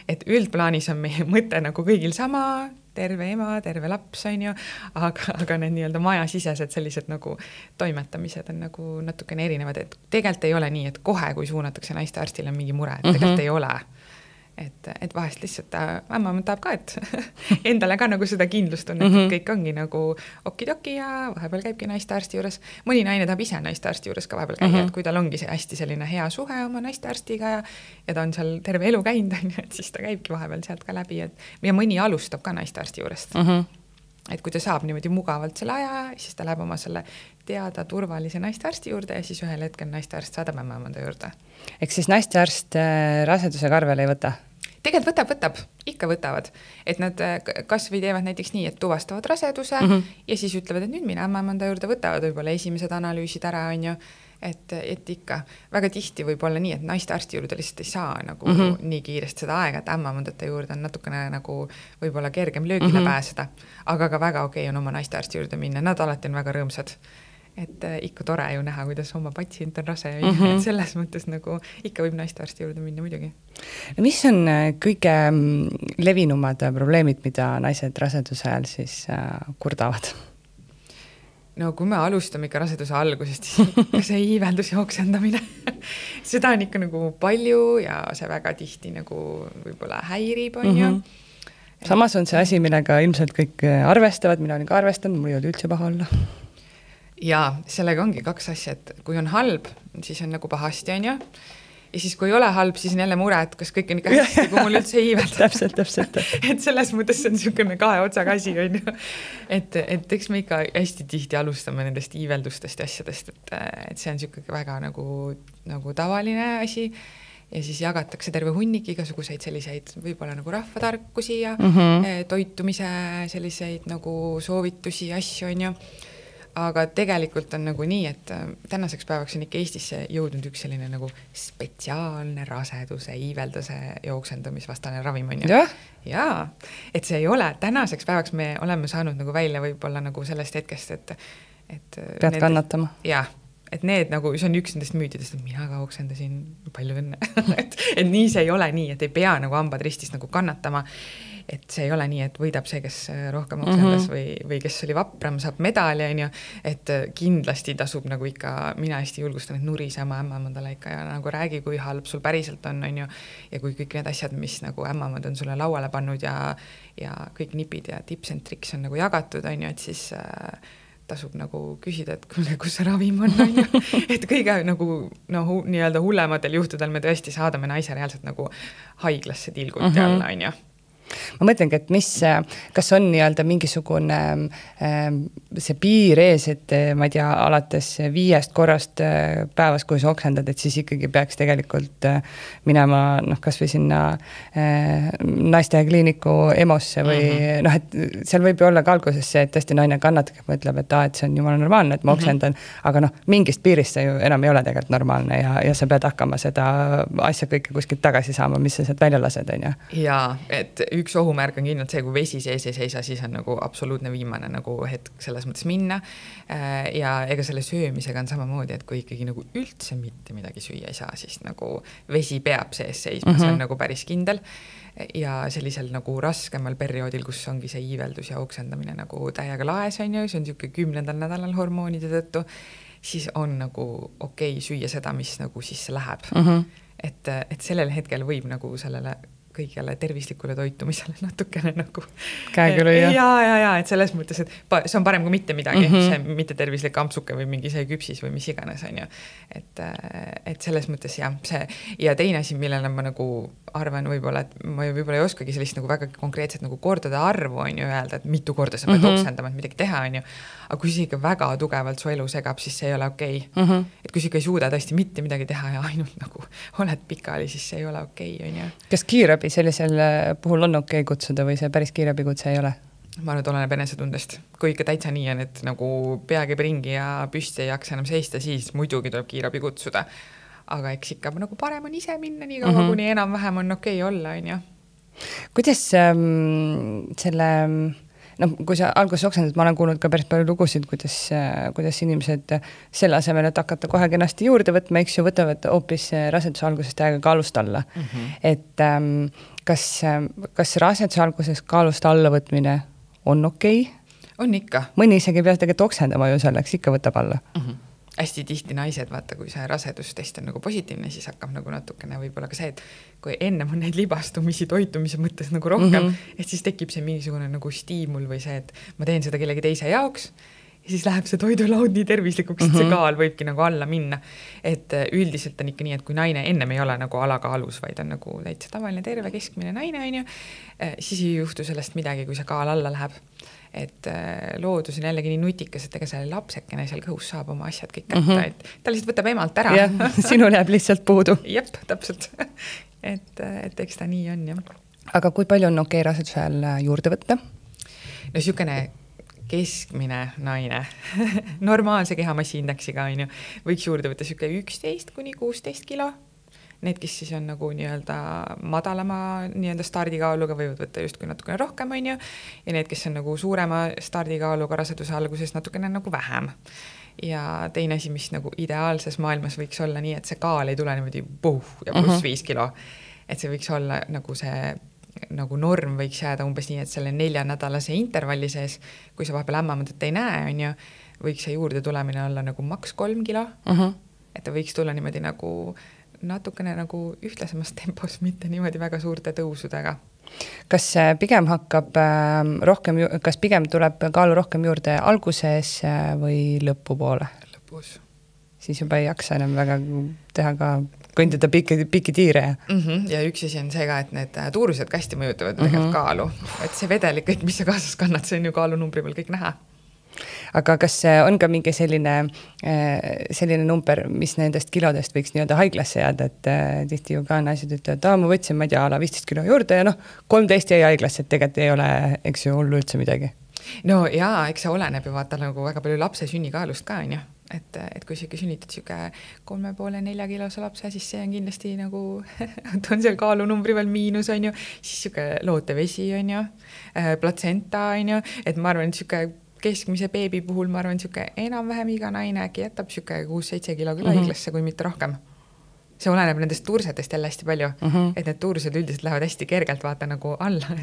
Et üldplaanis on meie mõte nagu kõigil sama, terve ema, terve laps, on ju, aga need nii-öelda majasisesed sellised nagu toimetamised on nagu natukene erinevad, et tegelikult ei ole nii, et kohe, kui suunatakse naistearstile mingi mure, et tegelikult ei ole. Et vahest lihtsalt ämmaemand tahab ka, et endale ka nagu seda kindlust on, et kõik ongi nagu okidoki ja vahepeal käibki naistearsti juures. Mõni naine tahab ise naistearsti juures ka vahepeal käia, et kui tal ongi see hästi selline hea suhe oma naistearstiga ja ta on seal terve elu käinud, et siis ta käibki vahepeal sealt ka läbi. Ja mõni alustab ka naistearsti juurest. Et kui ta saab niimoodi mugavalt selle aja, siis ta läheb oma selle teada turvalise naistearsti juurde ja siis ühel hetkel naistearst saadab ämmaemanda juurde. Ehk siis naistearst raseduse karvel ei võta? Tegelikult võtab, ikka võtavad, et nad kas või teevad näiteks nii, et tuvastavad raseduse ja siis ütlevad, et nüüd mine ämmaemanda juurde, võtavad võib-olla esimesed analüüsid ära, on ju, et ikka väga tihti võib olla nii, et naistearsti juurde lihtsalt ei saa nagu nii kiiresti seda aega, et ämmaemandate juurde on natukene nagu võib-olla kergem löögile pääseda, aga ka väga okei on oma naistearsti juurde minna, nad alati on väga rõõmsad. Et ikka tore ju näha, kuidas oma patsient on rase, et selles mõttes nagu ikka võib naistearsti juurde minna muidugi. Mis on kõige levinumad probleemid, mida naised raseduse ajal siis kurdavad? No kui me alustame ikka raseduse algusest, siis see iiveldus ja oksendamine. Seda on ikka nagu palju ja see väga tihti nagu võib-olla häirib, on ju. Samas on see asi, millega ilmselt kõik arvestavad, mina olin ka arvestanud, mul ei olnud üldse paha olla. Jaa, sellega ongi kaks asja, et kui on halb, siis on nagu pahasti, on ju. Ja siis kui ei ole halb, siis on jälle mure, et kas kõik on ikka hästi, kui mul üldse ei iivelda. Täpselt. Et selles mõttes on niisugune kahe otsaga asi, on ju. Et eks me ikka hästi tihti alustame nendest iiveldustest ja asjadest, et see on niisugune väga nagu tavaline asi. Ja siis jagatakse terve hunnik igasuguseid selliseid võib-olla nagu rahvatarkusi ja toitumise selliseid nagu soovitusi, asju, on ju. Aga tegelikult on nagu nii, et tänaseks päevaks on ikka Eestisse jõudnud üks selline nagu spetsiaalne raseduse, iivelduse ja oksendamisvastane ravim, on ju. Jaa, et see ei ole. Tänaseks päevaks me oleme saanud nagu välja võib-olla nagu sellest hetkest, et pead kannatama. Jaa, et need nagu, see on üks nendest müütidest, et mina ka oksendasin, palju õnne. et nii see ei ole nii, et ei pea nagu hambad ristis nagu kannatama. Et see ei ole nii, et võidab see, kes rohkem oksendas või kes oli vapram, saab medali, on ju, et kindlasti tasub nagu ikka, mina hästi julgustan, et nurisema ämmaemandale ikka ja nagu räägi, kui halb sul päriselt on ju, ja kui kõik need asjad, mis nagu ämmaemand on sulle lauale pannud ja kõik nipid ja tips and tricks on nagu jagatud, on ju, et siis tasub nagu küsida, et kus see ravim on ju, et kõige nagu nii-öelda hullematel juhtudel me tõesti saadame naise reaalselt nagu haiglasse tilguti alla, on ju. Ma mõtlengi, et kas on nii-öelda mingisugune see piir ees, et ma ei tea, alates 5 korrast päevas, kui sa oksendad, et siis ikkagi peaks tegelikult minema kas või sinna naiste kliiniku EMO-sse või et seal võib ju olla ka alguses see, et tõesti naine kannatab, mõtleb, et see on jumala normaalne, et ma oksendan, aga mingist piirist see ju enam ei ole tegelikult normaalne ja sa pead hakkama seda asja kõike kuskilt tagasi saama, mis sa sealt välja lased, on ju? Jaa, et üks ohumärk on kindlalt see, kui vesi sees ei seisa, siis on nagu absoluutne viimane nagu hetk selles mõttes minna. Ja ega selle söömisega on samamoodi, et kui ikkagi nagu üldse mitte midagi süüa ei saa, siis nagu vesi peab sees seisma, see on nagu päris kindel. Ja sellisel nagu raskemal perioodil, kus ongi see iiveldus ja oksendamine nagu täiega laes, on ju, see on niisugune 10. nädalal hormoonide tõttu, siis on nagu okei süüa seda, mis nagu sisse läheb. Et sellel hetkel võib nagu sellele kõigele tervislikule toitumisele natukene nagu käekülu, ja, et selles mõttes, et see on parem kui mitte midagi, see mitte tervislik ampsuke või mingi see küpsis või mis iganes, on ju. Et selles mõttes jah, see ja teine asi, millele ma nagu arvan võib-olla, et ma võib-olla ei oskagi sellist nagu väga konkreetset nagu kordade arvu on ju öelda, et mitu korda sa pead oksendama, et midagi teha, on ju. Aga kui see ikka väga tugevalt su elu segab, siis see ei ole okei. Et kui sa ikka ei suuda tõesti mitte midagi teha ja ainult nagu oled pikali, siis see ei ole okei, on ju. Kas kiirabi sellisel puhul on okei kutsuda või see päris kiirabi kutse ei ole? Ma arvan, et oleneb enesetundest. Kui ikka täitsa nii on, et nagu pea käib ringi ja püsti ei jaksa enam seista, siis muidugi tuleb kiirabi kutsuda. Aga eks ikka nagu parem on ise minna nii kaua, kuni enam-vähem on okei olla, on ju. Kuidas selle... kui sa alguses oksendad, ma olen kuulnud ka päris palju lugusid, kuidas inimesed selle asemel, et hakata kohe kenasti juurde võtma, eks ju, võtavad hoopis raseduse algusest täiega kaalust alla. Et kas raseduse alguses kaalust alla võtmine on okei? On ikka. Mõni isegi peab tegelikult oksendama ju selleks, ikka võtab alla. Hästi tihti naised, vaata, kui see rasedustest on nagu positiivne, siis hakkab nagu natukene võib-olla ka see, et kui ennem on neid libastumisi toitumise mõttes nagu rohkem, et siis tekib see mingisugune nagu stiimul või see, et ma teen seda kellegi teise jaoks ja siis läheb see toidulaud nii tervislikuks, et see kaal võibki nagu alla minna. Et üldiselt on ikka nii, et kui naine ennem ei ole nagu alakaalus, vaid on nagu täitsa tavaline terve keskmine naine, on ju, siis ei juhtu sellest midagi, kui see kaal alla läheb. et loodus on jällegi nii nutikas, et ega selle lapsekene seal kõhus saab oma asjad kõik kätte, et ta lihtsalt võtab emalt ära. Jah, sinul jääb lihtsalt puudu. Jep, täpselt. et eks ta nii on, jah. Aga kui palju on okei raseduse ajal juurde võtta? No sükene keskmine naine, normaalse kehamassiindeksiga on ju, võiks juurde võtta süke 11–16 kilo. Need, kes siis on nagu nii-öelda madalama nii-öelda stardikaaluga, võivad võtta justkui natukene rohkem, on ju, ja need, kes on nagu suurema stardikaaluga raseduse alguses natukene nagu vähem. Ja teine asi, mis nagu ideaalses maailmas võiks olla nii, et see kaal ei tule niimoodi ja pluss 5 kilo. Et see võiks olla nagu see nagu norm võiks jääda umbes nii, et selle 4-nädalase intervalli sees, kui sa vahepeal ämmamõtet ei näe, on ju, võiks see juurde tulemine olla nagu maks 3 kilo. Et ta võiks tulla niimoodi nagu natukene nagu ühtlasemas tempos, mitte niimoodi väga suurte tõusudega. Kas pigem hakkab rohkem, kas pigem tuleb kaalu rohkem juurde alguses või lõpupoole? Lõpus. Siis juba ei jaksa enam väga teha ka kõndida pikki tiire. Ja üks asi on see ka, et need tuurused ka hästi mõjutavad tegelikult kaalu. Et see vedelik, kõik, mis sa kaasas kannad, see on ju kaalunumbri peal kõik näha. Aga kas on ka mingi selline number, mis nendest kilodest võiks nii-öelda haiglasse jääda, et tihti ju ka naised ütlevad, ma võtsin, ma ei tea, 15 kilo juurde ja 13 jäi haiglasse, et tegelikult ei ole, eks ju, hullu üldse midagi. No jaa, eks see oleneb ju vaata nagu väga palju lapse sünnikaalust ka, on ju. Et kui siuke sünnitad siuke 3,5–4 kilose lapse, siis see on kindlasti nagu on seal kaalunumbri veel miinus, on ju, siis siuke lootevesi, on ju, platsenta, on ju, et ma arvan, et siuke keskmise beebi puhul, ma arvan, siuke enam-vähem iga naine äkki jätab siuke 6-7 kilo küll haiglasse, kui mitte rohkem. See oleneb nendest tuursetest jälle hästi palju, et need tuursed üldiselt lähevad hästi kergelt vaata nagu alla,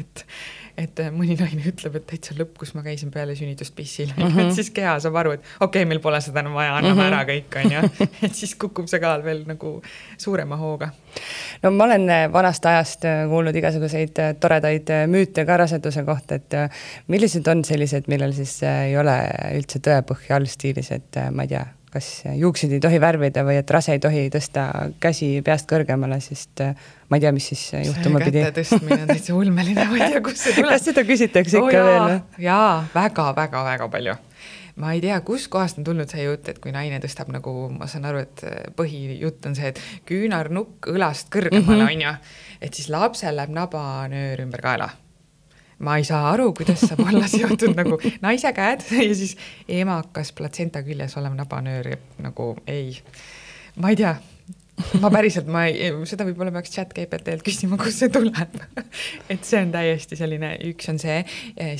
et mõni naine ütleb, et täitsa lõpp, kus ma käisin peale sünnitust pissil, et siis keha saab aru, et okei, meil pole seda enam vaja, anname ära kõik, on ju, et siis kukub see kaal veel nagu suurema hooga. No ma olen vanast ajast kuulnud igasuguseid toredaid müüte ka raseduse kohta, et millised on sellised, millel siis ei ole üldse tõepõhja all stiilis, et ma ei tea, kas juuksid ei tohi värvida või et rase ei tohi tõsta käsi peast kõrgemale, sest ma ei tea, mis siis juhtuma pidi. See käte tõstmine on täitsa ulmeline, ma ei tea, kus see tuleb. Kas seda küsitakse ikka veel? Jaa, väga palju. Ma ei tea, kus kohast on tulnud see jutt, et kui naine tõstab nagu, ma saan aru, et põhijutt on see, et küünarnukk õlast kõrgemale on ju, et siis lapsel läheb nabanöör ümber kaela. Ma ei saa aru, kuidas saab olla seotud nagu naise käed ja siis emakas platsenta küljes olev nabanöör nagu ei. Ma ei tea, ma päriselt, seda võib-olla peaks chat-GPT-lt küsima, kus see tuleb. Et see on täiesti selline, üks on see,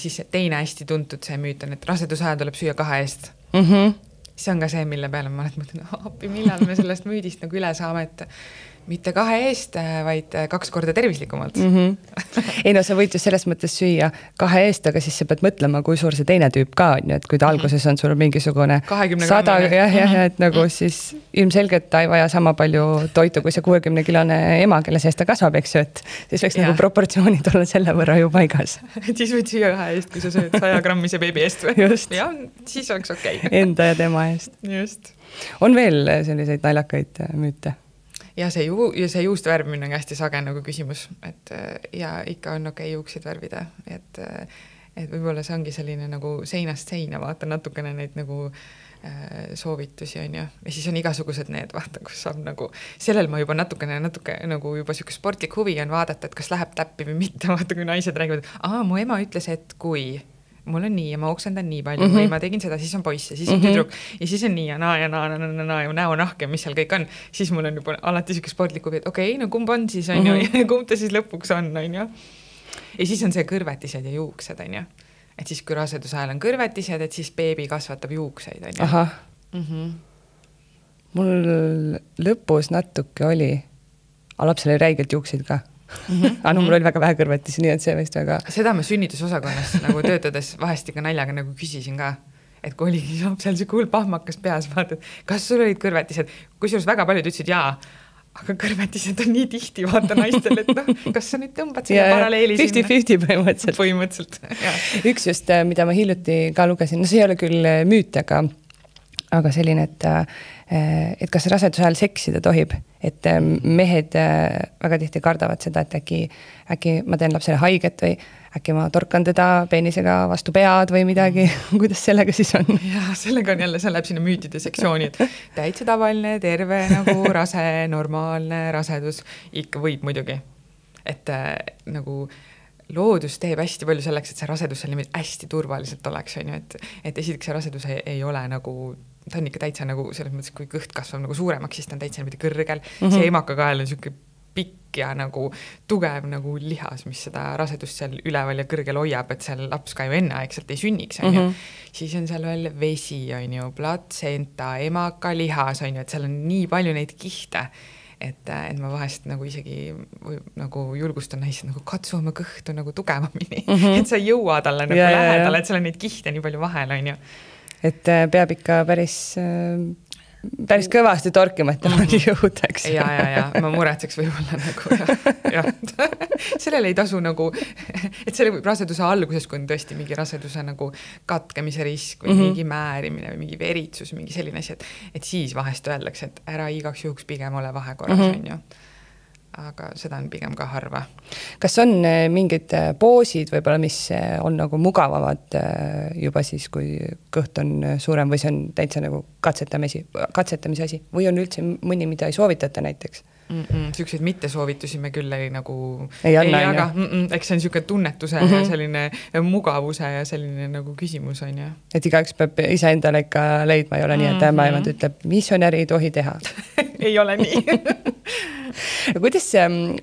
siis teine hästi tuntud see müüt on, et raseduse ajal tuleb süüa 2 eest. See on ka see, mille peale ma mõtlen, appi, millal me sellest müüdist nagu üle saame, et mitte 2 eest, vaid 2 korda tervislikumalt. Ei no, sa võid just selles mõttes süüa 2 eest, aga siis sa pead mõtlema, kui suur see teine tüüp ka on, et kui ta alguses on sul mingisugune 100, et nagu siis ilmselgelt ta ei vaja sama palju toitu, kui see 60-kilone ema, kelle sees ta kasvab, eks ju, et siis võiks nagu proportsioonid olla selle võrra ju paigas. Siis võid süüa 2 eest, kui sa sööd 100 grammise beebi eest või? Just. Ja, siis oleks okei. Enda ja tema eest. Just. On veel selliseid naljakaid müüte? Ja see juust värvimine on hästi sage nagu küsimus, et ja ikka on okei juuksid värvida, et võib-olla see ongi selline nagu seinast seina, vaata natukene neid nagu soovitusi on ju, ja siis on igasugused need, vaata, kus saab nagu, sellel ma juba natuke nagu juba siuke sportlik huvi on vaadata, et kas läheb täppi või mitte, vaata kui naised räägivad, mu ema ütles, et kui mul on nii ja ma oksendan nii palju või ma tegin seda, siis on poiss ja siis on tüdruk ja siis on nii ja naa ja näonahk ja mis seal kõik on, siis mul on juba alati siuke sportlik huvi, et okei, no kumb on siis on ju, ja kumb ta siis lõpuks on ju. Ja siis on see kõrvetised ja juuksed on ju, et siis kui raseduse ajal on kõrvetised, et siis beebi kasvatab juukseid on ju. Ahah. Mul lõpus natuke oli, aga lapsel oli räigelt juukseid ka. Anu, mul oli väga vähe kõrvetisi, nii et see vist väga... Seda ma sünnitusosakonnas nagu töötades vahest ikka naljaga nagu küsisin ka, et kui oligi seal see kuul pahmakas peas, vaatad, kas sul olid kõrvetised, kusjuures väga paljud ütlesid jaa, aga kõrvetised on nii tihti, vaata naistel, et kas sa nüüd tõmbad selle paralleeli 50-50 põhimõtteliselt. Põhimõtteliselt, jah. Üks just, mida ma hiljuti ka lugesin, no see ei ole küll müüt, aga selline, et kas raseduse ajal seksida tohib, et mehed väga tihti kardavad seda, et äkki ma teen lapsele haiget või äkki ma torkan teda peenisega vastu pead või midagi, kuidas sellega siis on? Jaa, sellega on jälle, see läheb sinna müütide sektsiooni, et täitsa tavaline, terve nagu rase, normaalne rasedus, ikka võib muidugi. Et nagu loodus teeb hästi palju selleks, et see rasedus seal niimoodi hästi turvaliselt oleks, on ju, et esiteks see rasedus ei ole nagu, ta on ikka täitsa nagu selles mõttes, kui kõht kasvab nagu suuremaks, siis ta on täitsa niimoodi kõrgel, see emakakael on niisugune pikk ja nagu tugev nagu lihas, mis seda rasedust seal üleval ja kõrgel hoiab, et seal laps ka ju enneaegselt ei sünniks, on ju. Siis on seal veel vesi, on ju, platsenta, emakalihas, on ju, et seal on nii palju neid kihte, et ma vahest nagu isegi nagu julgustan naisi nagu katsu oma kõhtu nagu tugevamini, et sa ei jõua talle nagu lähedale, et seal on neid kihte nii palju vahel, on ju. Et peab ikka päris kõvasti torkima, et temani jõudaks. Ja, ma muretseks võib-olla nagu, ja. Sellele ei tasu nagu, et selle võib raseduse alguses, kui on tõesti mingi raseduse nagu katkemise risk või mingi määrimine või mingi veritsus, mingi selline asi, et siis vahest öeldakse, et ära igaks juhuks pigem ole vahekorras, on ju. Aga seda on pigem ka harva. Kas on mingid poosid võib-olla, mis on nagu mugavamad juba siis, kui kõht on suurem või see on täitsa nagu katsetamise asi või on üldse mõni, mida ei soovitata näiteks? Siukseid mittesoovitusi me küll nagu ei jaga. Eks see on siuke tunnetuse ja selline mugavuse ja selline nagu küsimus on ju. Et igaüks peab ise endale ikka leidma, ei ole nii, et ämmaemand ütleb, mis on ei tohi teha. Ei ole nii. Kuidas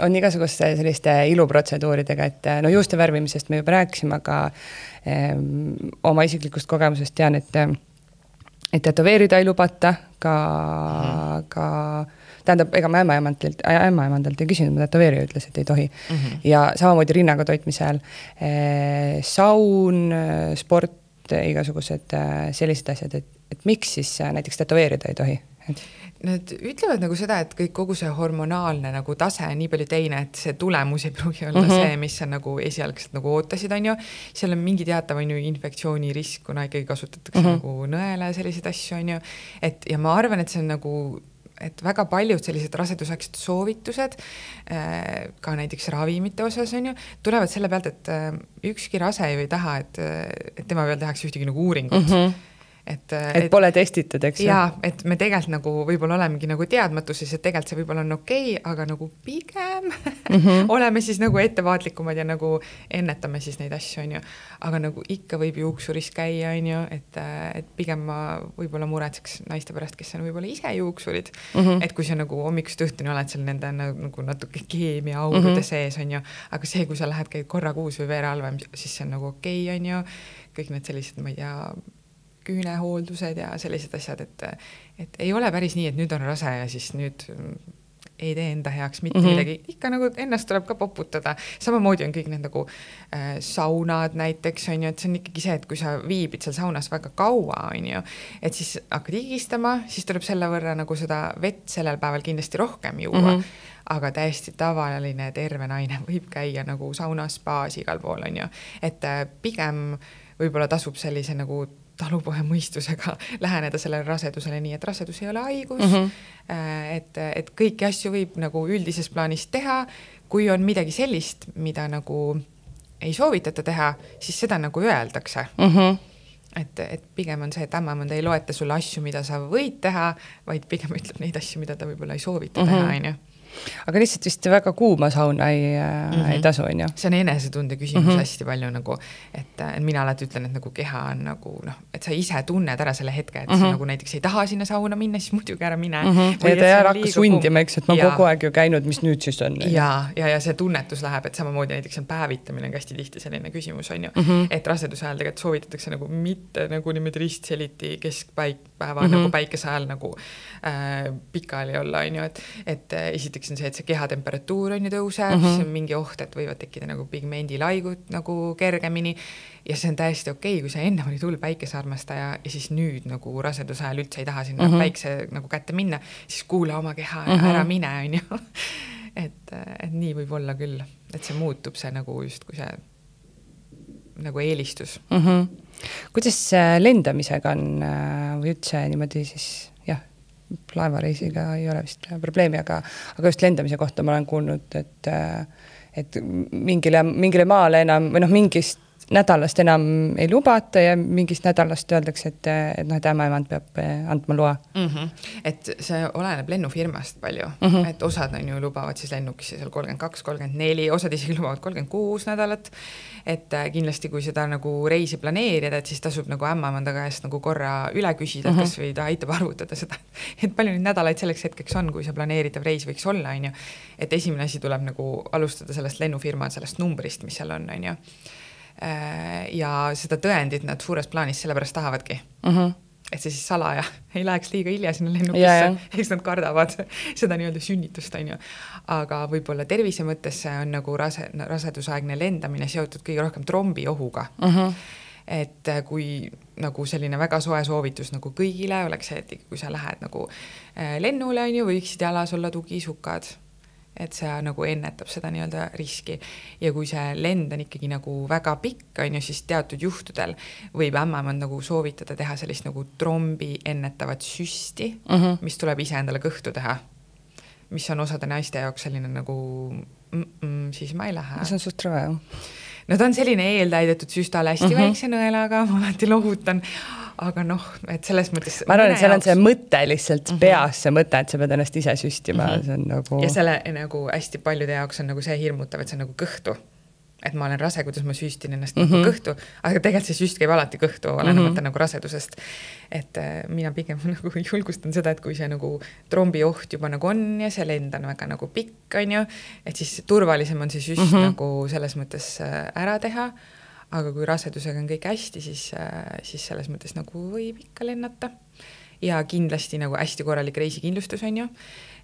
on igasuguste selliste iluprotseduuridega, et no juuste värvimisest me juba rääkisime, aga oma isiklikust kogemusest tean, et tätoveerida ei lubata ka tähendab, ega ma ämmaemandalt ei küsinud, ma tätoveerija ütles, et ei tohi. Ja samamoodi rinnaga toitmisel saun, sport, igasugused sellised asjad, et miks siis näiteks tätoveerida ei tohi? Nad ütlevad nagu seda, et kogu see hormonaalne nagu tase on nii palju teine, et see tulemus ei pruugi olla see, mis sa nagu esialgselt nagu ootasid, on ju. Seal on mingi teatav on ju infektsiooni risk, kuna ikkagi kasutatakse nagu nõele selliseid asju, on ju. Ja ma arvan, et see on nagu et väga paljud sellised rasedusaegsed soovitused, ka näiteks ravimite osas on ju, tulevad selle pealt, et ükski rase ju ei taha, et tema peal tehakse ühtegi nagu uuringut. Et pole testitud, eks? Jaa, et me tegelikult nagu võib-olla olemegi nagu teadmatuses, et tegelikult see võib-olla on okei, aga nagu pigem oleme siis nagu ettevaatlikumad ja nagu ennetame siis neid asju, on ju. Aga nagu ikka võib juuksuris käia, on ju, et pigem ma võib-olla muretseks naiste pärast, kes on võib-olla ise juuksurid, et kui sa nagu hommikust õhtuni oled seal nende nagu natuke keemia aurude sees, on ju, aga see, kui sa lähed käid korra kuus või veeralvem, siis see on nagu okei, on ju, kõik need sellised, ma ei tea, küünehooldused ja sellised asjad, et ei ole päris nii, et nüüd on rase ja siis nüüd ei tee enda heaks mitte midagi. Ikka nagu ennast tuleb ka poputada. Samamoodi on kõik need nagu saunad näiteks, on ju, et see on ikkagi see, et kui sa viibid seal saunas väga kaua, on ju, et siis hakkad higistama, siis tuleb selle võrra nagu seda vett sellel päeval kindlasti rohkem juua. Aga täiesti tavaline terve naine võib käia nagu saunas, spaas igal pool, on ju. Et pigem võib-olla tasub sellise nagu talupohe mõistusega läheneda sellele rasedusele nii, et rasedus ei ole haigus, et kõiki asju võib nagu üldises plaanis teha, kui on midagi sellist, mida nagu ei soovitata teha, siis seda nagu öeldakse. Et pigem on see, et ämmamand ei loeta sulle asju, mida sa võid teha, vaid pigem ütleb neid asju, mida ta võib-olla ei soovita teha, on ju. Aga lihtsalt vist väga kuuma sauna ei tasu, on ju? See on enesetunde küsimus hästi palju nagu, et mina alati ütlen, et nagu keha on nagu, noh, et sa ise tunned ära selle hetke, et sa nagu näiteks ei taha sinna sauna minna, siis muidugi ära mine. Ja ta jääb hakka sundima, eks, et ma kogu aeg ju käinud, mis nüüd siis on. Ja see tunnetus läheb, et samamoodi näiteks on päevitamine hästi tihti selline küsimus, on ju, et raseduse ajal tegelikult soovitatakse nagu mitte nagu niimoodi ristseliti keskpäeva nagu päikese ajal nagu pikali olla, on ju, et esiteks on see, et see kehatemperatuur on ju tõuseb, see on mingi oht, et võivad tekkida nagu pigmendilaigud nagu kergemini ja see on täiesti okei, kui sa enne oli tull päikesearmastaja ja siis nüüd nagu raseduse ajal üldse ei taha sinna päikse nagu kätte minna, siis kuula oma keha ja ära mine, on ju. Et nii võib olla küll, et see muutub see nagu just, kui see nagu eelistus. Kuidas lendamisega on või üldse niimoodi siis, jah, laevareisiga ei ole vist probleemi, aga just lendamise kohta ma olen kuulnud, et mingile maale enam, või mingist nädalast enam ei lubata ja mingist nädalast öeldakse, et ämmaemand peab andma loa. Et see oleneb lennufirmast palju, et osad on ju lubavad siis lennukisse seal 32, 34, osad isegi lubavad 36 nädalat, et kindlasti kui seda nagu reisi planeerida, et siis tasub nagu ämmamanda käest nagu korra üle küsida, kas või ta aitab arvutada seda, et palju neid nädalaid selleks hetkeks on, kui see planeeritav reis võiks olla, on ju. Et esimene asi tuleb nagu alustada sellest lennufirma, sellest numbrist, mis seal on ju. Ja seda tõendit nad suures plaanis sellepärast tahavadki. Et see siis salaja ei läheks liiga hilja sinna lennukisse, eks nad kardavad seda nii-öelda sünnitust, on ju. Aga võib-olla tervise mõttes on nagu rasedusaegne lendamine seotud kõige rohkem trombiohuga. Et kui nagu selline väga soe soovitus nagu kõigile oleks see, et kui sa lähed nagu lennule, on ju, võiksid jalas olla tugisukad, et see nagu ennetab seda nii-öelda riski. Ja kui see lend on ikkagi nagu väga pikk, on ju, siis teatud juhtudel võib ämmamand nagu soovitada teha sellist nagu trombi ennetavat süsti, mis tuleb ise endale kõhtu teha, mis on osade naiste jaoks selline nagu siis ma ei lähe. See on suht rõve. No ta on selline eeltäidetud süstale hästi väikse nõelaga, ma alati lohutan, aga et selles mõttes... Ma arvan, et seal on see mõte lihtsalt peas, see mõte, et sa pead ennast ise süstima. See on nagu... Ja selle nagu hästi paljude jaoks on nagu see hirmutav, et see on nagu kõhtu. Et ma olen rase, kuidas ma süstin ennast nagu kõhtu, aga tegelikult see süst käib alati kõhtu, olenemata nagu rasedusest. Et mina pigem nagu julgustan seda, et kui see nagu trombi oht juba nagu on ja see lend on väga nagu pikk, on ju, et siis turvalisem on see süst nagu selles mõttes ära teha, aga kui rasedusega on kõik hästi, siis selles mõttes nagu võib ikka lennata. Ja kindlasti nagu hästi korralik reisikindlustus on ju,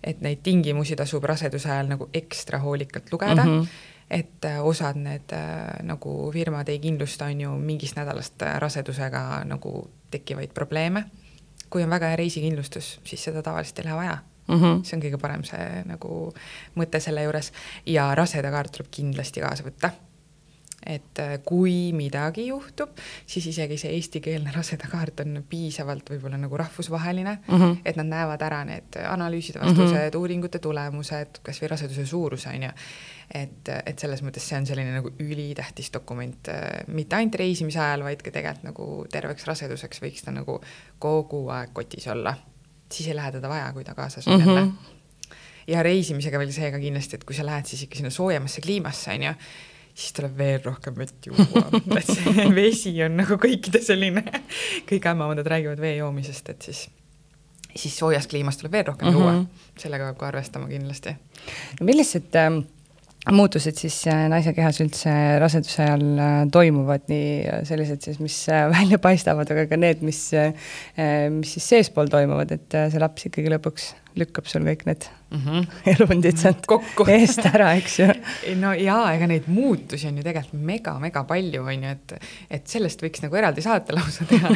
et neid tingimusi tasub raseduse ajal nagu ekstra hoolikalt lugeda, et osad need nagu firmad ei kindlusta on ju mingist nädalast rasedusega nagu tekkivaid probleeme. Kui on väga hea reisikindlustus, siis seda tavaliselt ei lähe vaja. See on kõige parem see nagu mõte selle juures ja rasedakaart tuleb kindlasti kaasa võtta. Et kui midagi juhtub, siis isegi see eestikeelne rasedakaart on piisavalt võib-olla nagu rahvusvaheline, et nad näevad ära need analüüsid, vastused, uuringute tulemused, kas või raseduse suurus on ju. Et selles mõttes see on selline nagu ülitähtis dokument, mitte ainult reisimise ajal, vaid ka tegelikult nagu terveks raseduseks võiks ta nagu kogu aeg kotis olla. Siis ei lähe teda vaja, kui ta kaasas on jälle. Ja reisimisega veel seega kindlasti, et kui sa lähed siis ikka sinna soojemasse kliimasse, on ju, siis tuleb veel rohkem vett juua. Et see vesi on nagu kõikide selline, kõik ämmamandad räägivad vee joomisest, et siis soojas kliimas tuleb veel rohkem juua. Sellega peab ka arvestama kindlasti. Millised muutused siis naise kehas üldse raseduse ajal toimuvad, nii sellised siis, mis välja paistavad, aga ka need, mis siis seespool toimuvad, et see laps ikkagi lõpuks lükkab sul kõik need elundid kokku eest ära, eks ju. No jaa, ega neid muutusi on ju tegelikult mega palju, on ju, et sellest võiks nagu eraldi saate lausa teha,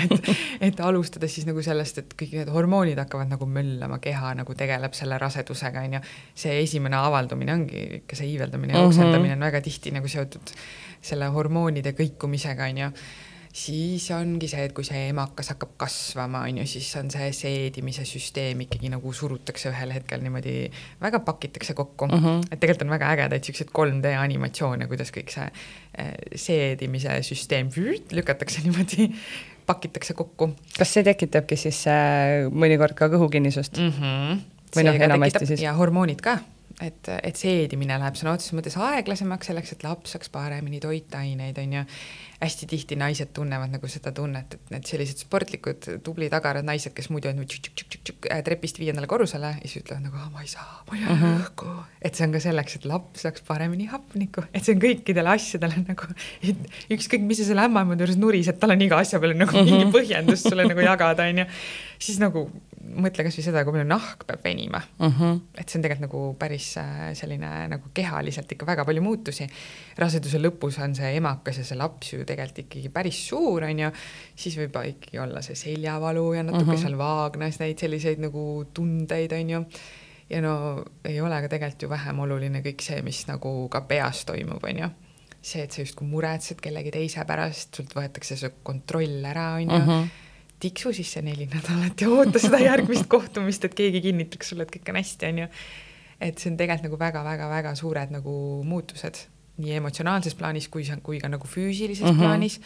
et alustada siis nagu sellest, et kõik need hormoonid hakkavad nagu möllama, keha nagu tegeleb selle rasedusega, on ju. See esimene avaldumine ongi, ikka see iiveldamine ja oksendamine on väga tihti nagu seotud selle hormoonide kõikumisega, on ju. Siis ongi see, et kui see emakas hakkab kasvama, on ju, siis on see seedimise süsteem ikkagi nagu surutakse ühel hetkel niimoodi, väga pakitakse kokku. Et tegelikult on väga ägedaid sellised 3D animatsioone, kuidas kõik see seedimise süsteem lükatakse niimoodi, pakitakse kokku. Kas see tekitabki siis mõnikord ka kõhukinnisust? Või enamasti siis? Ja hormoonid ka. Et seedimine läheb sõna otseses mõttes aeglasemaks selleks, et laps saaks paremini toitaineid, on ju. Hästi tihti naised tunnevad nagu seda tunnet, et need sellised sportlikud, tublid agarad naised, kes muidu on trepist 5. korrusele ja siis ütlevad nagu, ma ei saa, ma ei õhku. Et see on ka selleks, et laps saaks paremini hapniku. Et see on kõikidele asjadele nagu, ükskõik mis see selle ämmaemand juures nuris, et tal on iga asja peale nagu mingi põhjendus sulle nagu jagada, on ju. Siis nagu mõtle kas või seda, kui palju nahk peab venima. Et see on tegelikult nagu päris selline nagu kehaliselt ikka väga palju muutusi. Raseduse lõpus on see emakas ja see laps ju tegelikult ikkagi päris suur, on ju. Siis võib ikkagi olla see seljavalu ja natuke seal vaagnas neid selliseid nagu tundeid, on ju. Ja no ei ole ka tegelikult ju vähem oluline kõik see, mis nagu ka peas toimub, on ju. see, et sa just kui muretsed kellegi teise pärast, sult võetakse see kontroll ära, on ju, tiksu siis see 4 nädalat ja oota seda järgmist kohtumist, et keegi kinnitaks sulle, et kõik on hästi, on ju. Et see on tegelikult nagu väga-väga-väga suured nagu muutused, nii emotsionaalses plaanis kui ka nagu füüsilises plaanis.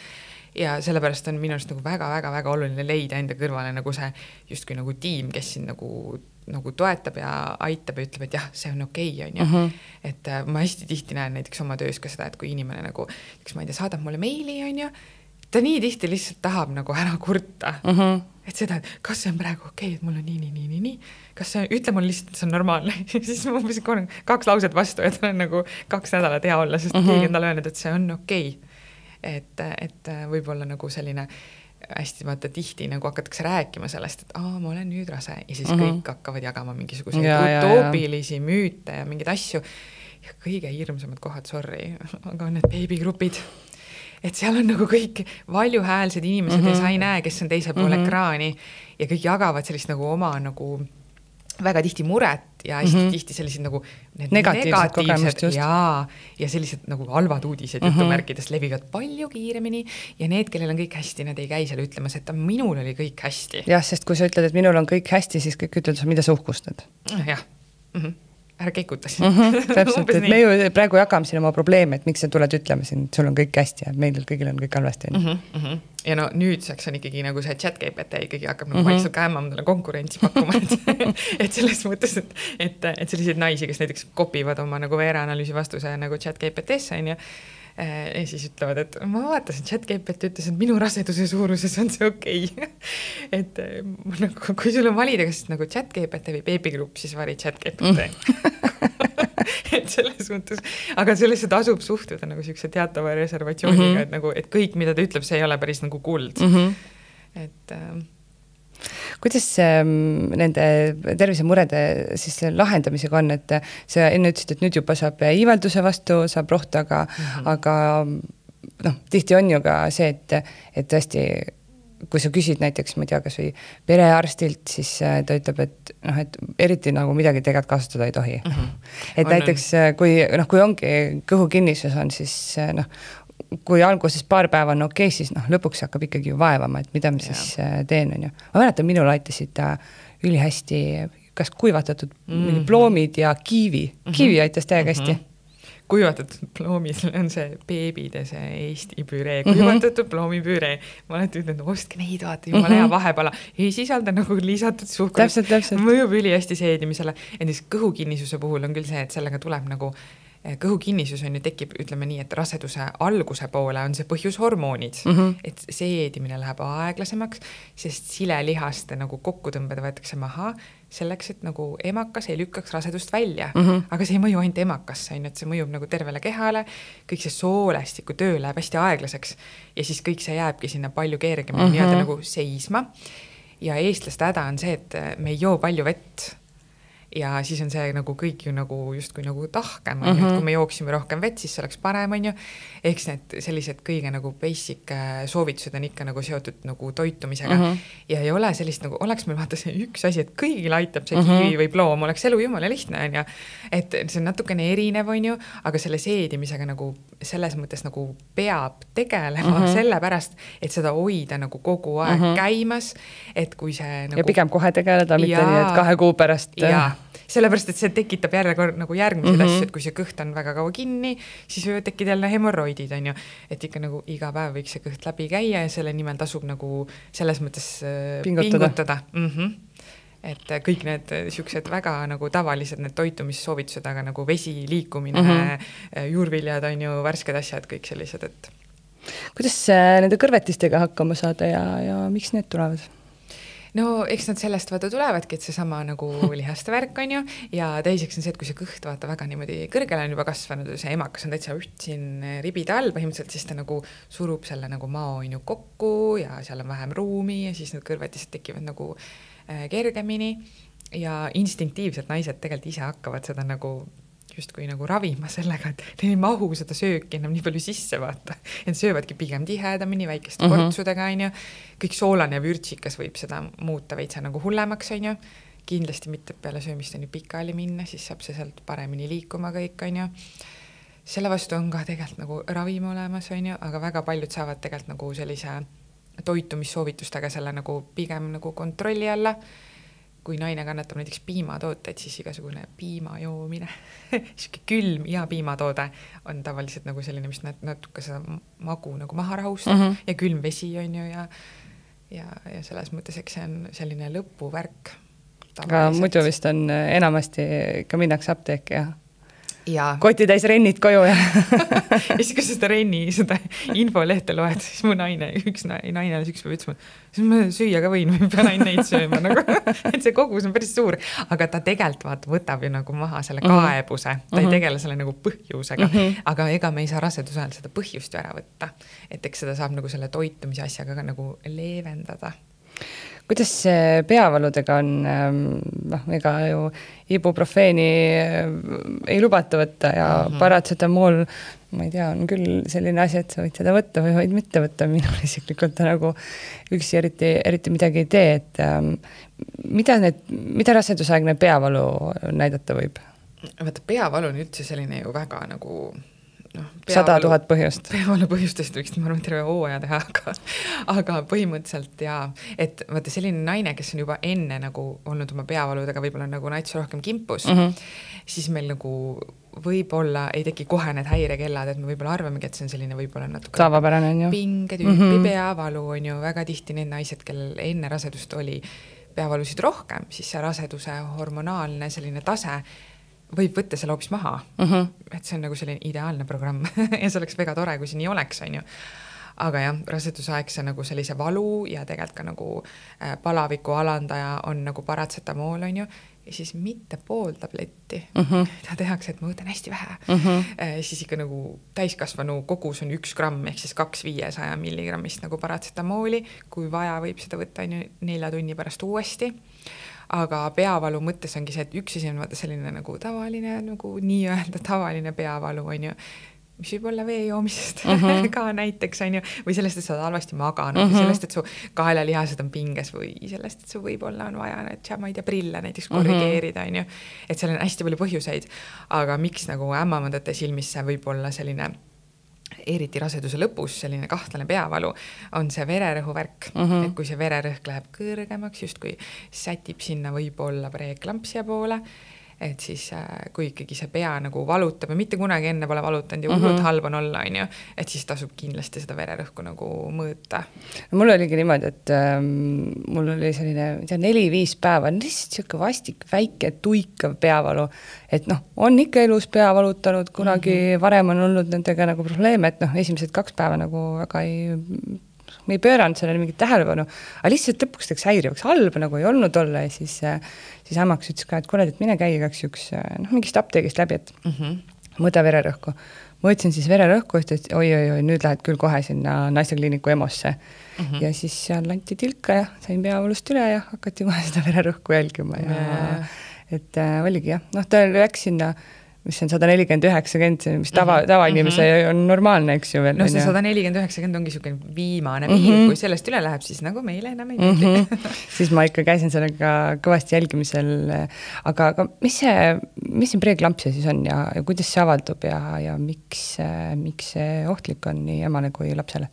Ja sellepärast on minu arust nagu väga-väga-väga oluline leida enda kõrvale nagu see justkui nagu tiim, kes siin nagu toetab ja aitab ja ütleb, et jah, see on okei, on ju. Et ma hästi tihti näen näiteks oma töös ka seda, et kui inimene nagu, ma ei tea, saadab mulle meili, on ju, ta nii tihti lihtsalt tahab nagu ära kurta. Et seda, et kas see on praegu okei, et mul on nii. Kas see, ütle mulle lihtsalt, et see on normaalne. Siis ma umbes 2 lauset vastu, et on nagu 2 nädalat hea olla, sest keegi on talle öelnud, et see on okei. Et võib-olla nagu selline hästi vaata tihti nagu hakatakse rääkima sellest, et ma olen nüüd rase ja siis kõik hakkavad jagama mingisuguseid utoopilisi müüte ja mingeid asju. Ja kõige hirmsamad kohad, sorry, aga on need beebigrupid. Et seal on nagu kõik valjuhäälsed inimesed ja sa ei näe, kes on teisel pool ekraani ja kõik jagavad sellist nagu oma nagu väga tihti muret ja hästi tihti sellised nagu negatiivsed kogemust just. Ja sellised nagu halvad uudised jutumärkides levivad palju kiiremini ja need, kellel on kõik hästi, nad ei käi seal ütlemas, et minul oli kõik hästi. Jah, sest kui sa ütled, et minul on kõik hästi, siis kõik ütled, mida sa uhkustad. Jah, ära kekutas. Täpselt, et me ju praegu jagame siin oma probleeme, et miks sa tuled ütlema siin, et sul on kõik hästi ja meil kõigil on kõik halvasti. Ja no nüüdseks on ikkagi nagu see ChatGPT ikkagi hakkab nagu vaikselt käima mulle konkurentsi pakkuma, et selles mõttes, et selliseid naisi, kes näiteks kopivad oma nagu veereanalüüsi vastuse nagu ChatGPT-sse on ja siis ütlevad, et ma vaatasin, ChatGPT ütles, et minu raseduse suuruses on see okei. Et nagu, kui sul on valida, kas nagu ChatGPT või beebigrupp, siis vari ChatGPT. Et selles mõttes, aga sellesse tasub suhtuda nagu siukse teatava reservatsiooniga, et nagu, et kõik, mida ta ütleb, see ei ole päris nagu kuld. Et kuidas nende tervisemurede siis lahendamisega on, et sa enne ütlesid, et nüüd juba saab iivelduse vastu, saab rohtu, aga tihti on ju ka see, et tõesti, kui sa küsid näiteks, ma ei tea, kas või perearstilt, siis ta ütleb, et eriti nagu midagi tegelikult kasutada ei tohi. Et näiteks, kui ongi kõhukinnisus on, siis kui alguses paar päeva on okei, siis lõpuks hakkab ikkagi ju vaevama, et mida ma siis teen, on ju. Ma mäletan, minul aitasid ülihästi kas kuivatatud ploomid ja kiivi. Kiivi aitas täiega hästi. Kuivatatud ploomid on see beebide, see Eesti püree, kuivatatud ploomipüree. Ma olen ütlen, et ostke neid, vaata, jumala hea vahepala. Ei sisalda nagu lisatud suhkrut. Täpselt. Mõjub üli hästi seedimisele. Endis kõhukinnisuse puhul on küll see, et sellega tuleb nagu kõhukinnisus on ju tekib, ütleme nii, et raseduse alguse poole on see põhjus hormoonid, et seedimine läheb aeglasemaks, sest silelihaste nagu kokkutõmbed võetakse maha selleks, et nagu emakas ei lükkaks rasedust välja. Aga see ei mõju ainult emakasse, et see mõjub nagu tervele kehale, kõik see soolestiku töö läheb hästi aeglaseks ja siis kõik see jääbki sinna palju kergemini nii-öelda nagu seisma. Ja eestlaste häda on see, et me ei joo palju vett. Ja siis on see nagu kõik ju nagu justkui nagu tahkem, et kui me jooksime rohkem vett, siis see oleks parem, on ju. Eks need sellised kõige nagu basic soovitused on ikka nagu seotud nagu toitumisega ja ei ole sellist nagu, oleks meil vaata see üks asi, et kõigil aitab see kiivi või ploom, oleks elu jumala lihtne, on ju. Et see on natukene erinev, on ju, aga selle seedimisega nagu selles mõttes nagu peab tegelema sellepärast, et seda hoida nagu kogu aeg käimas, et kui see nagu... Ja pigem kohe tegeleda, mitte nii, et 2 kuu pärast... Sellepärast, et see tekitab nagu järgmiseid asju, et kui see kõht on väga kaua kinni, siis võivad tekkida jälle hemorroidid, on ju. Et ikka nagu iga päev võiks see kõht läbi käia ja selle nimel tasub nagu selles mõttes pingutada. Et kõik need siuksed väga nagu tavalised need toitumissoovitused, aga nagu vesi, liikumine, juurviljad on ju, värsked asjad, kõik sellised, et... Kuidas nende kõrvetistega hakkama saada ja miks need tulevad? No eks nad sellest vaata tulevadki, et see sama nagu lihaste värk on ju ja teiseks on see, et kui see kõht vaata väga niimoodi kõrgele on juba kasvanud ja see emakas on täitsa siin ribide all põhimõtteliselt, siis ta nagu surub selle nagu mao on ju kokku ja seal on vähem ruumi ja siis need kõrvetised tekivad nagu kergemini ja instinktiivselt naised tegelikult ise hakkavad seda nagu justkui nagu ravima sellega, et neil ei mahu seda sööki enam nii palju sisse vaata. Et söövadki pigem tihedamini, väikeste portsudega, on ju. Kõik soolane ja vürtsikas võib seda muuta veitsa nagu hullemaks, on ju. Kindlasti mitte peale söömist on ju pikali minna, siis saab see sealt paremini liikuma kõik, on ju. selle vastu on ka tegelikult nagu ravim olemas, on ju, aga väga paljud saavad tegelikult nagu sellise toitumissoovitustega selle nagu pigem nagu kontrolli alla. Kui naine kannatab näiteks piimatooteid, siis igasugune piima joomine, külm ja piimatoode on tavaliselt nagu selline, mis natuke seda magu nagu maha rahustab ja külm vesi on ju ja selles mõttes, eks see on selline lõpuvärk. Aga muidu vist on enamasti ikka minnakse apteeki ja koti täis rennid koju ja siis kui seda renni, seda infolehte loed, siis mu üks naine ükspäev ütles, siis ma süüa ka võin, või pean ainult neid sööma, nagu, et see kogus on päris suur, aga ta tegelikult võtab ju nagu maha selle kaebuse, ta ei tegele selle nagu põhjusega, aga ega me ei saa raseduse ajal seda põhjust ju ära võtta, et eks seda saab nagu selle toitumise asjaga ka nagu leevendada. Kuidas peavaludega on, ega ju ibuprofeeni ei lubata võtta ja paratsetamool, ma ei tea, on küll selline asi, et sa võid seda võtta või võid mitte võtta, minul isiklikult ta nagu üksi eriti midagi ei tee, et mida rasedusaegne peavalu näidata võib? Vaata, peavalu on üldse selline ju väga nagu 100 000 põhjust. Peavalu põhjustest võiks, ma arvan, terve hooaja teha, aga põhimõtteliselt jaa, et vaata selline naine, kes on juba enne nagu olnud oma peavaludega, võib-olla nagu nats rohkem kimpus, siis meil nagu võib-olla ei teki kohe need häirekellad, et me võib-olla arvamegi, et see on selline võib-olla natuke tavapärane on ju. Pinge tüüpi peavalu on ju väga tihti need naised, kellel enne rasedust oli peavalusid rohkem, siis see raseduse hormonaalne selline tase võib võtta selle hoopis maha, et see on nagu selline ideaalne programm ja see oleks väga tore, kui see nii oleks, on ju. Aga jah, rasedusaegse nagu sellise valu ja tegelikult ka nagu palaviku alandaja on nagu paratsetamool, on ju, ja siis mitte pool tabletti, mida tehakse, et ma võtan hästi vähe, siis ikka nagu täiskasvanu kogus on 1 gramm, ehk siis 200–500 milligrammist nagu paratsetamooli, kui vaja võib seda võtta 4 tunni pärast uuesti. Aga peavalu mõttes ongi see, et üks asi on vaata selline nagu tavaline, nagu nii-öelda tavaline peavalu, on ju, mis võib olla vee joomisest ka näiteks, on ju, või sellest, et sa oled halvasti maganud, või sellest, et su kaelalihased on pinges, või sellest, et su võib-olla on vaja, ma ei tea, prille näiteks korrigeerida, on ju, et seal on hästi palju põhjuseid, aga miks nagu ämmamandate silmis see võib olla selline eriti raseduse lõpus selline kahtlane peavalu, on see vererõhuvärk. Et kui see vererõhk läheb kõrgemaks, just kui sätib sinna võib-olla preeklampsia poole, et siis kui ikkagi see pea nagu valutab ja mitte kunagi enne pole valutanud ja hullult halb on olla, on ju, et siis tasub kindlasti seda vererõhku nagu mõõta. Mul oligi niimoodi, et mul oli selline 4-5 päeva, lihtsalt siuke vastik, väike, tuikav peavalu, et on ikka elus pea valutanud, kunagi varem on olnud nendega nagu probleeme, et esimesed 2 päeva nagu väga ei pööranud sellele mingit tähelepanu, aga lihtsalt lõpuks teks häirivaks halb nagu ei olnud olla ja siis ämmaks ütles ka, et kuule, et mine käi igaks üks mingist apteegist läbi, et mõõda vererõhku. Ma võtsin siis vererõhku, et oi, nüüd lähed küll kohe sinna naistekliiniku EMO-sse ja siis seal anti tilka ja sain peavalust üle ja hakati kohe seda vererõhku jälgima ja et oligi jah, ta läks sinna, mis on 140-90, mis tavainimese on normaalne, eks ju veel. No see 140-90 ongi selline viimane piir, kui sellest üle läheb, siis nagu meile enam ei meeldi. Siis ma ikka käisin sellega kõvasti jälgimisel, aga mis see preeklampsia siis on ja kuidas see avaldub ja miks see ohtlik on nii emale kui lapsele?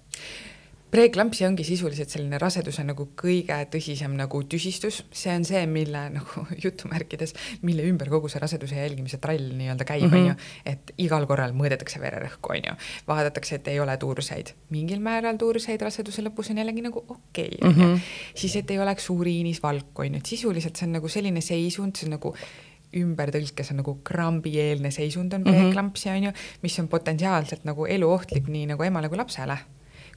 Preeklampsia ongi sisuliselt selline raseduse nagu kõige tõsisem nagu tüsistus. See on see, mille nagu jutumärkides, mille ümber kogu see raseduse jälgimise trall nii-öelda käib, on ju, et igal korral mõõdetakse vererõhku, on ju. Vaadatakse, et ei ole tuurseid. Mingil määral tuurseid raseduse lõpus on jällegi nagu okei, on ju. Siis, et ei oleks uriinis valku, on ju. Et sisuliselt see on nagu selline seisund, see on nagu ümbertõlkes on nagu krambieelne seisund on preeklampsia, on ju, mis on potentsiaalselt nagu eluohtlik nii nagu emale kui lapsele,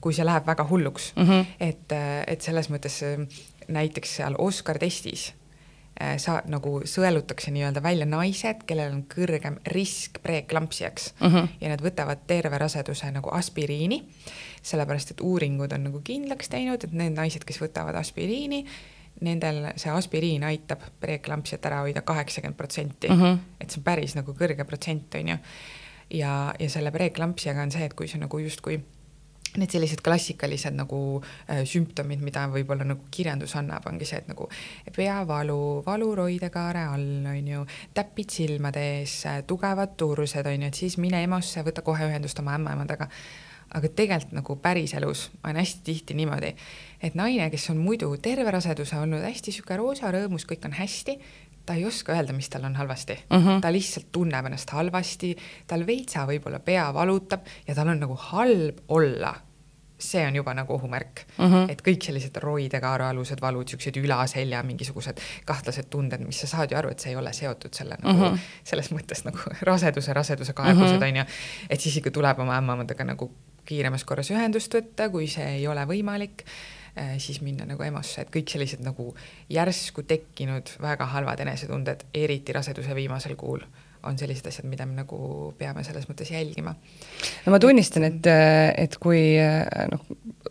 kui see läheb väga hulluks. Et selles mõttes näiteks seal Oscar testis nagu sõelutakse nii-öelda välja naised, kellel on kõrgem risk preeklampsiaks ja nad võtavad terve raseduse nagu aspiriini, sellepärast, et uuringud on nagu kindlaks teinud, et need naised, kes võtavad aspiriini, nendel see aspiriin aitab preeklampsiat ära hoida 80%, et see on päris nagu kõrge protsent, on ju. Ja selle preeklampsiaga on see, et kui see nagu justkui need sellised klassikalised nagu sümptomid, mida võib-olla nagu kirjandus annab, ongi see, et nagu peavalu, valu roidekaare all, on ju, täpid silmade ees, tugevad tuurused, on ju, et siis mine EMO-sse, võta kohe ühendust oma ämmaemandaga. Aga tegelikult nagu päriselus on hästi tihti niimoodi, et naine, kes on muidu terve raseduse olnud hästi süke roosa rõõmus, kõik on hästi, ta ei oska öelda, mis tal on halvasti. Ta lihtsalt tunneb ennast halvasti, tal veitsa võib-olla pea valutab ja tal on nagu halb olla. See on juba nagu ohumärk. Et kõik sellised roidekaare alused valud, siuksed ülaselja, mingisugused kahtlased tunded, mis sa saad ju aru, et see ei ole seotud selle nagu, selles mõttes nagu raseduse kaebused, on ju. Et siis ikka tuleb oma ämmaemandaga nagu kiiremas korras ühendust võtta, kui see ei ole võimalik, siis minna nagu EMO-sse, et kõik sellised nagu järsku tekkinud väga halvad enesetunded, eriti raseduse viimasel kuul, on sellised asjad, mida me nagu peame selles mõttes jälgima. No ma tunnistan, et kui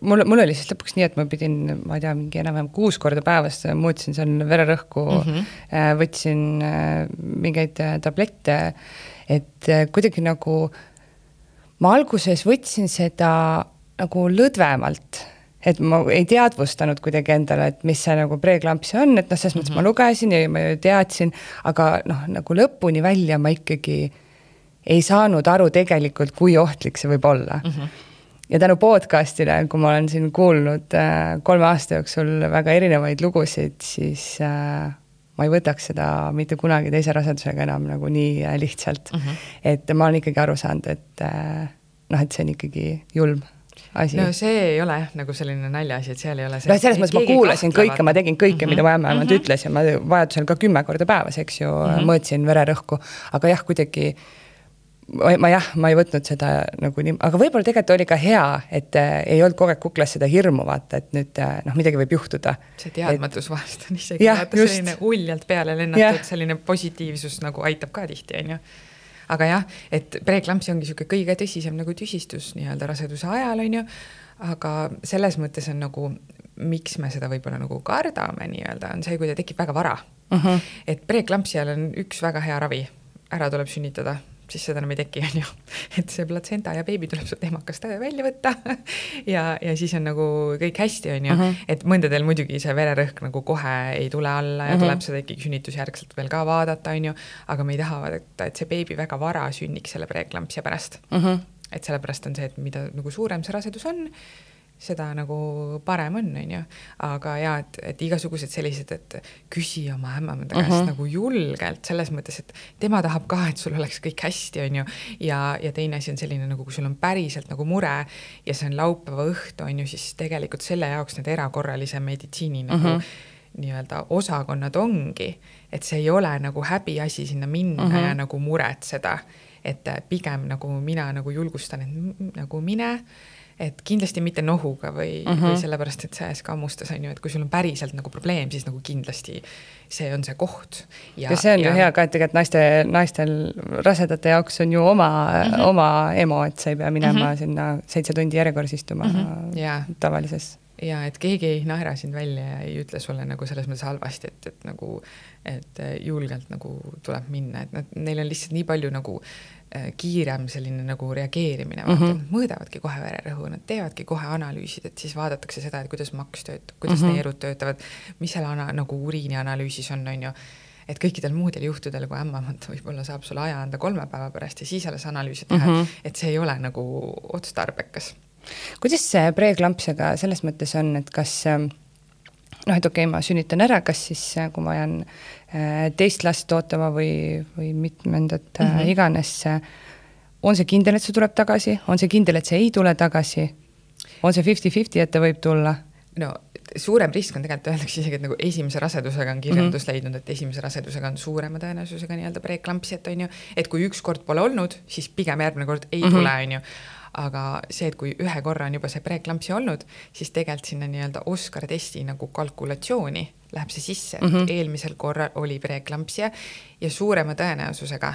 mul oli siis lõpuks nii, et ma pidin, ma ei tea, mingi enam-vähem 6 korda päevas muutsin seal vererõhku, võtsin mingeid tablette, et kuidagi nagu ma alguses võtsin seda nagu lõdvemalt, et ma ei teadvustanud kuidagi endale, et mis see nagu preeklampsia on, et selles mõttes ma lugesin ja ma teadsin, aga nagu lõpuni välja ma ikkagi ei saanud aru tegelikult, kui ohtlik see võib olla. Ja tänu podcastile, kui ma olen siin kuulnud 3 aasta jooksul väga erinevaid lugusid, siis ma ei võtaks seda mitte kunagi teise rasedusega enam nagu nii lihtsalt. Et ma olen ikkagi aru saanud, et see on ikkagi julm asi. No see ei ole nagu selline naljaasi, et seal ei ole see. No selles mõttes ma kuulasin kõike, ma tegin kõike, mida ma ämmaemand ütles ja ma vajadusel ka 10 korda päevas, eks ju, mõõtsin vererõhku. Aga jah, kuidagi ma ei võtnud seda nagu nii, aga võib-olla tegelikult oli ka hea, et ei olnud kogu aeg kuklas seda hirmu vaata, et nüüd midagi võib juhtuda. See teadmatus vahest on isegi vaata selline uljalt peale lennatud, selline positiivsus nagu aitab ka tihti, on ju. Aga jah, et preeklampsia ongi siuke kõige tõsisem nagu tüsistus nii-öelda raseduse ajal, on ju, aga selles mõttes on nagu, miks me seda võib-olla nagu kardame nii-öelda, on see, kui ta tekib väga vara. Et preeklampsial on üks väga hea ravi, ära tuleb sünnitada, siis seda enam ei teki, on ju. Et see platsenta ja beebi tuleb sealt ehmakast välja võtta ja siis on nagu kõik hästi, on ju. Et mõndadel muidugi see vererõhk nagu kohe ei tule alla ja tuleb seda ikkagi sünnitusjärgselt veel ka vaadata, on ju, aga me ei taha vaadata, et see beebi väga vara sünniks selle preeklampsia pärast. Et sellepärast on see, et mida nagu suurem see rasedus on, seda nagu parem on ju. Aga ja, et igasugused sellised, et küsi oma ämmamanda käest nagu julgelt, selles mõttes, et tema tahab ka, et sul oleks kõik hästi, on ju. Ja teine asi on selline, nagu kui sul on päriselt nagu mure ja see on laupäeva õhtu, on ju, siis tegelikult selle jaoks need erakorralise meditsiini nagu nii-öelda osakonnad ongi, et see ei ole nagu häbi asi sinna minna ja nagu muretseda, et pigem nagu mina nagu julgustan, et nagu mine, et kindlasti mitte nohuga või sellepärast, et see kammustas, on ju, et kui sul on päriselt nagu probleem, siis nagu kindlasti see on see koht. Ja see on ju hea ka, et tegelikult naistel rasedate jaoks on ju oma EMO, et sa ei pea minema sinna 7 tundi järjekorras istuma tavalises. Ja et keegi ei naera sind välja ja ei ütle sulle nagu selles mõttes halvasti, et julgelt nagu tuleb minna, et neil on lihtsalt nii palju nagu kiirem selline nagu reageerimine, mõõdavadki kohe vererõhu, nad teevadki kohe analüüsid, et siis vaadatakse seda, et kuidas maks töötab, kuidas neerud töötavad, mis seal nagu uriini analüüsis on ju, et kõikidel muudel juhtudel, kui ämmamand võib-olla saab sulle aja anda 3 päeva pärast ja siis alles analüüsid teha, et see ei ole nagu otstarbekas. Kuidas see preeklampsiaga selles mõttes on, et kas et okei, ma sünnitan ära, kas siis, kui ma jään teist last ootama või mitmendat iganes, on see kindel, et see tuleb tagasi? On see kindel, et see ei tule tagasi? On see 50-50, et ta võib tulla? No, suurem risk on tegelikult öeldakse isegi, et nagu esimese rasedusega on kirjandus leidnud, et esimese rasedusega on suurema tõenäosusega nii-öelda preeklampsiat, on ju, et kui üks kord pole olnud, siis pigem järgmine kord ei tule, on ju. Aga see, et kui ühe korra on juba see preeklampsia olnud, siis tegelikult sinna nii-öelda Oscar testi nagu kalkulatsiooni läheb see sisse, et eelmisel korral oli preeklampsia ja suurema tõenäosusega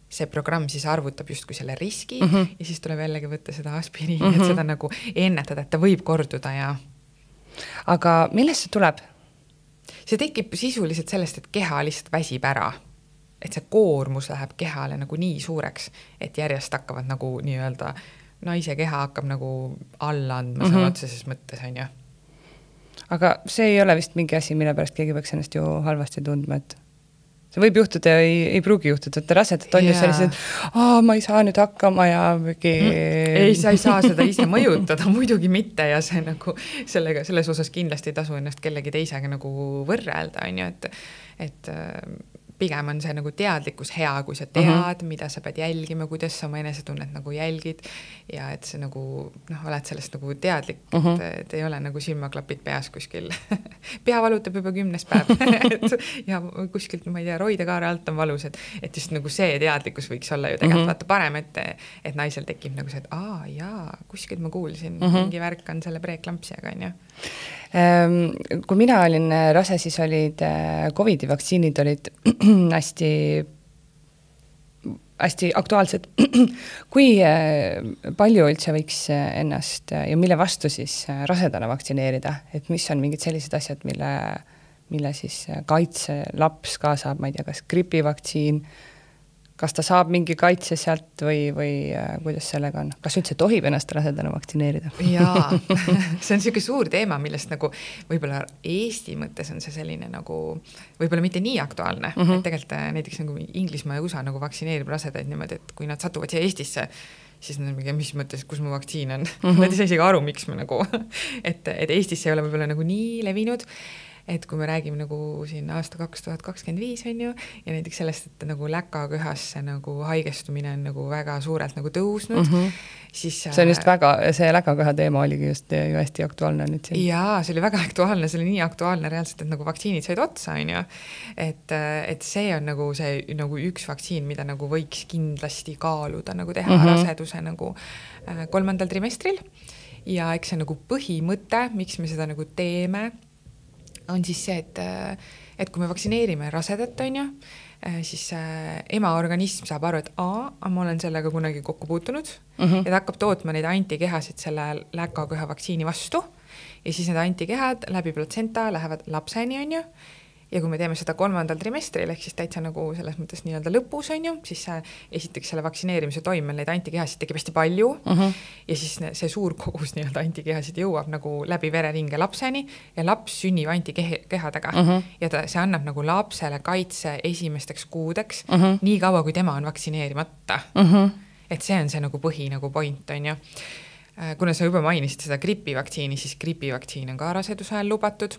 see programm siis arvutab justkui selle riski ja siis tuleb jällegi võtta seda aspiriini, et seda nagu ennetada, et ta võib korduda ja... Aga millest see tuleb? See tekib sisuliselt sellest, et keha lihtsalt väsib ära. Et see koormus läheb kehale nagu nii suureks, et järjest hakkavad nagu nii-öelda naise keha hakkab nagu alla andma sõna otseses mõttes, on ju. Aga see ei ole vist mingi asi, mille pärast keegi peaks ennast ju halvasti tundma, et see võib juhtuda ja ei pruugi juhtuda, et rasedat on ju sellised, ma ei saa nüüd hakkama ja mingi... Ei, sa ei saa seda ise mõjutada, muidugi mitte ja see nagu selles osas kindlasti ei tasu ennast kellegi teisega nagu võrrelda, on ju, et pigem on see nagu teadlikkus hea, kui sa tead, mida sa pead jälgima, kuidas sa oma enesetunnet nagu jälgid ja et see nagu, oled sellest nagu teadlik, et ei ole nagu silmaklapid peas kuskil. Pea valutab juba 10. päev ja kuskilt, ma ei tea, roidekaare alt on valus, et just nagu see teadlikkus võiks olla ju tegelikult vaata parem, et naisel tekib nagu see, et kuskilt ma kuulsin, mingi värk on selle preeklampsiaga, on ju. Kui mina olin rase, siis olid COVID-i vaktsiinid olid hästi aktuaalsed. Kui palju üldse võiks ennast ja mille vastu siis rasedana vaktsineerida? Et mis on mingid sellised asjad, mille siis kaitse laps ka saab, ma ei tea, kas gripivaktsiin, kas ta saab mingi kaitse sealt või kuidas sellega on? Kas üldse tohib ennast rasedana vaktsineerida? Jaa, see on selline suur teema, millest nagu võib-olla Eesti mõttes on see selline nagu võib-olla mitte nii aktuaalne, et tegelikult näiteks nagu Inglismaa ja USA nagu vaktsineerib rasedaid niimoodi, et kui nad satuvad siia Eestisse, siis nad on mis mõttes, kus mu vaktsiin on. Nad ei saa isegi aru, miks me nagu, et Eestisse ei ole võib-olla nagu nii levinud, et kui me räägime nagu siin aasta 2025 on ju, ja näiteks sellest, et nagu läkaköhasse nagu haigestumine on nagu väga suurelt nagu tõusnud, siis see on just väga, see läkaköha teema oligi just ju hästi aktuaalne nüüd siin. Jaa, see oli väga aktuaalne, see oli nii aktuaalne reaalselt, et nagu vaktsiinid said otsa, on ju. Et see on nagu see nagu üks vaktsiin, mida nagu võiks kindlasti kaaluda nagu teha raseduse nagu 3. trimestril. Ja eks see nagu põhimõte, miks me seda nagu teeme, on siis see, et kui me vaktsineerime rasedat, on ju, siis ema organism saab aru, et ma olen sellega kunagi kokku puutunud ja ta hakkab tootma neid antikehasid selle läkaköha vaktsiini vastu ja siis need antikehad läbi platsenta lähevad lapseni, on ju. Ja kui me teeme seda 3. trimestril, ehk siis täitsa nagu selles mõttes nii-öelda lõpus, on ju, siis esiteks selle vaktsineerimise toimel neid antikehasid tekib hästi palju ja siis see suur kogus nii-öelda antikehasid jõuab nagu läbi vereringe lapseni ja laps sünnib antikehadega ja see annab nagu lapsele kaitse esimesteks kuudeks nii kaua, kui tema on vaktsineerimata. Et see on see nagu põhi nagu point, on ju. Kuna sa juba mainisid seda gripivaktsiini, siis gripivaktsiin on ka raseduse ajal lubatud.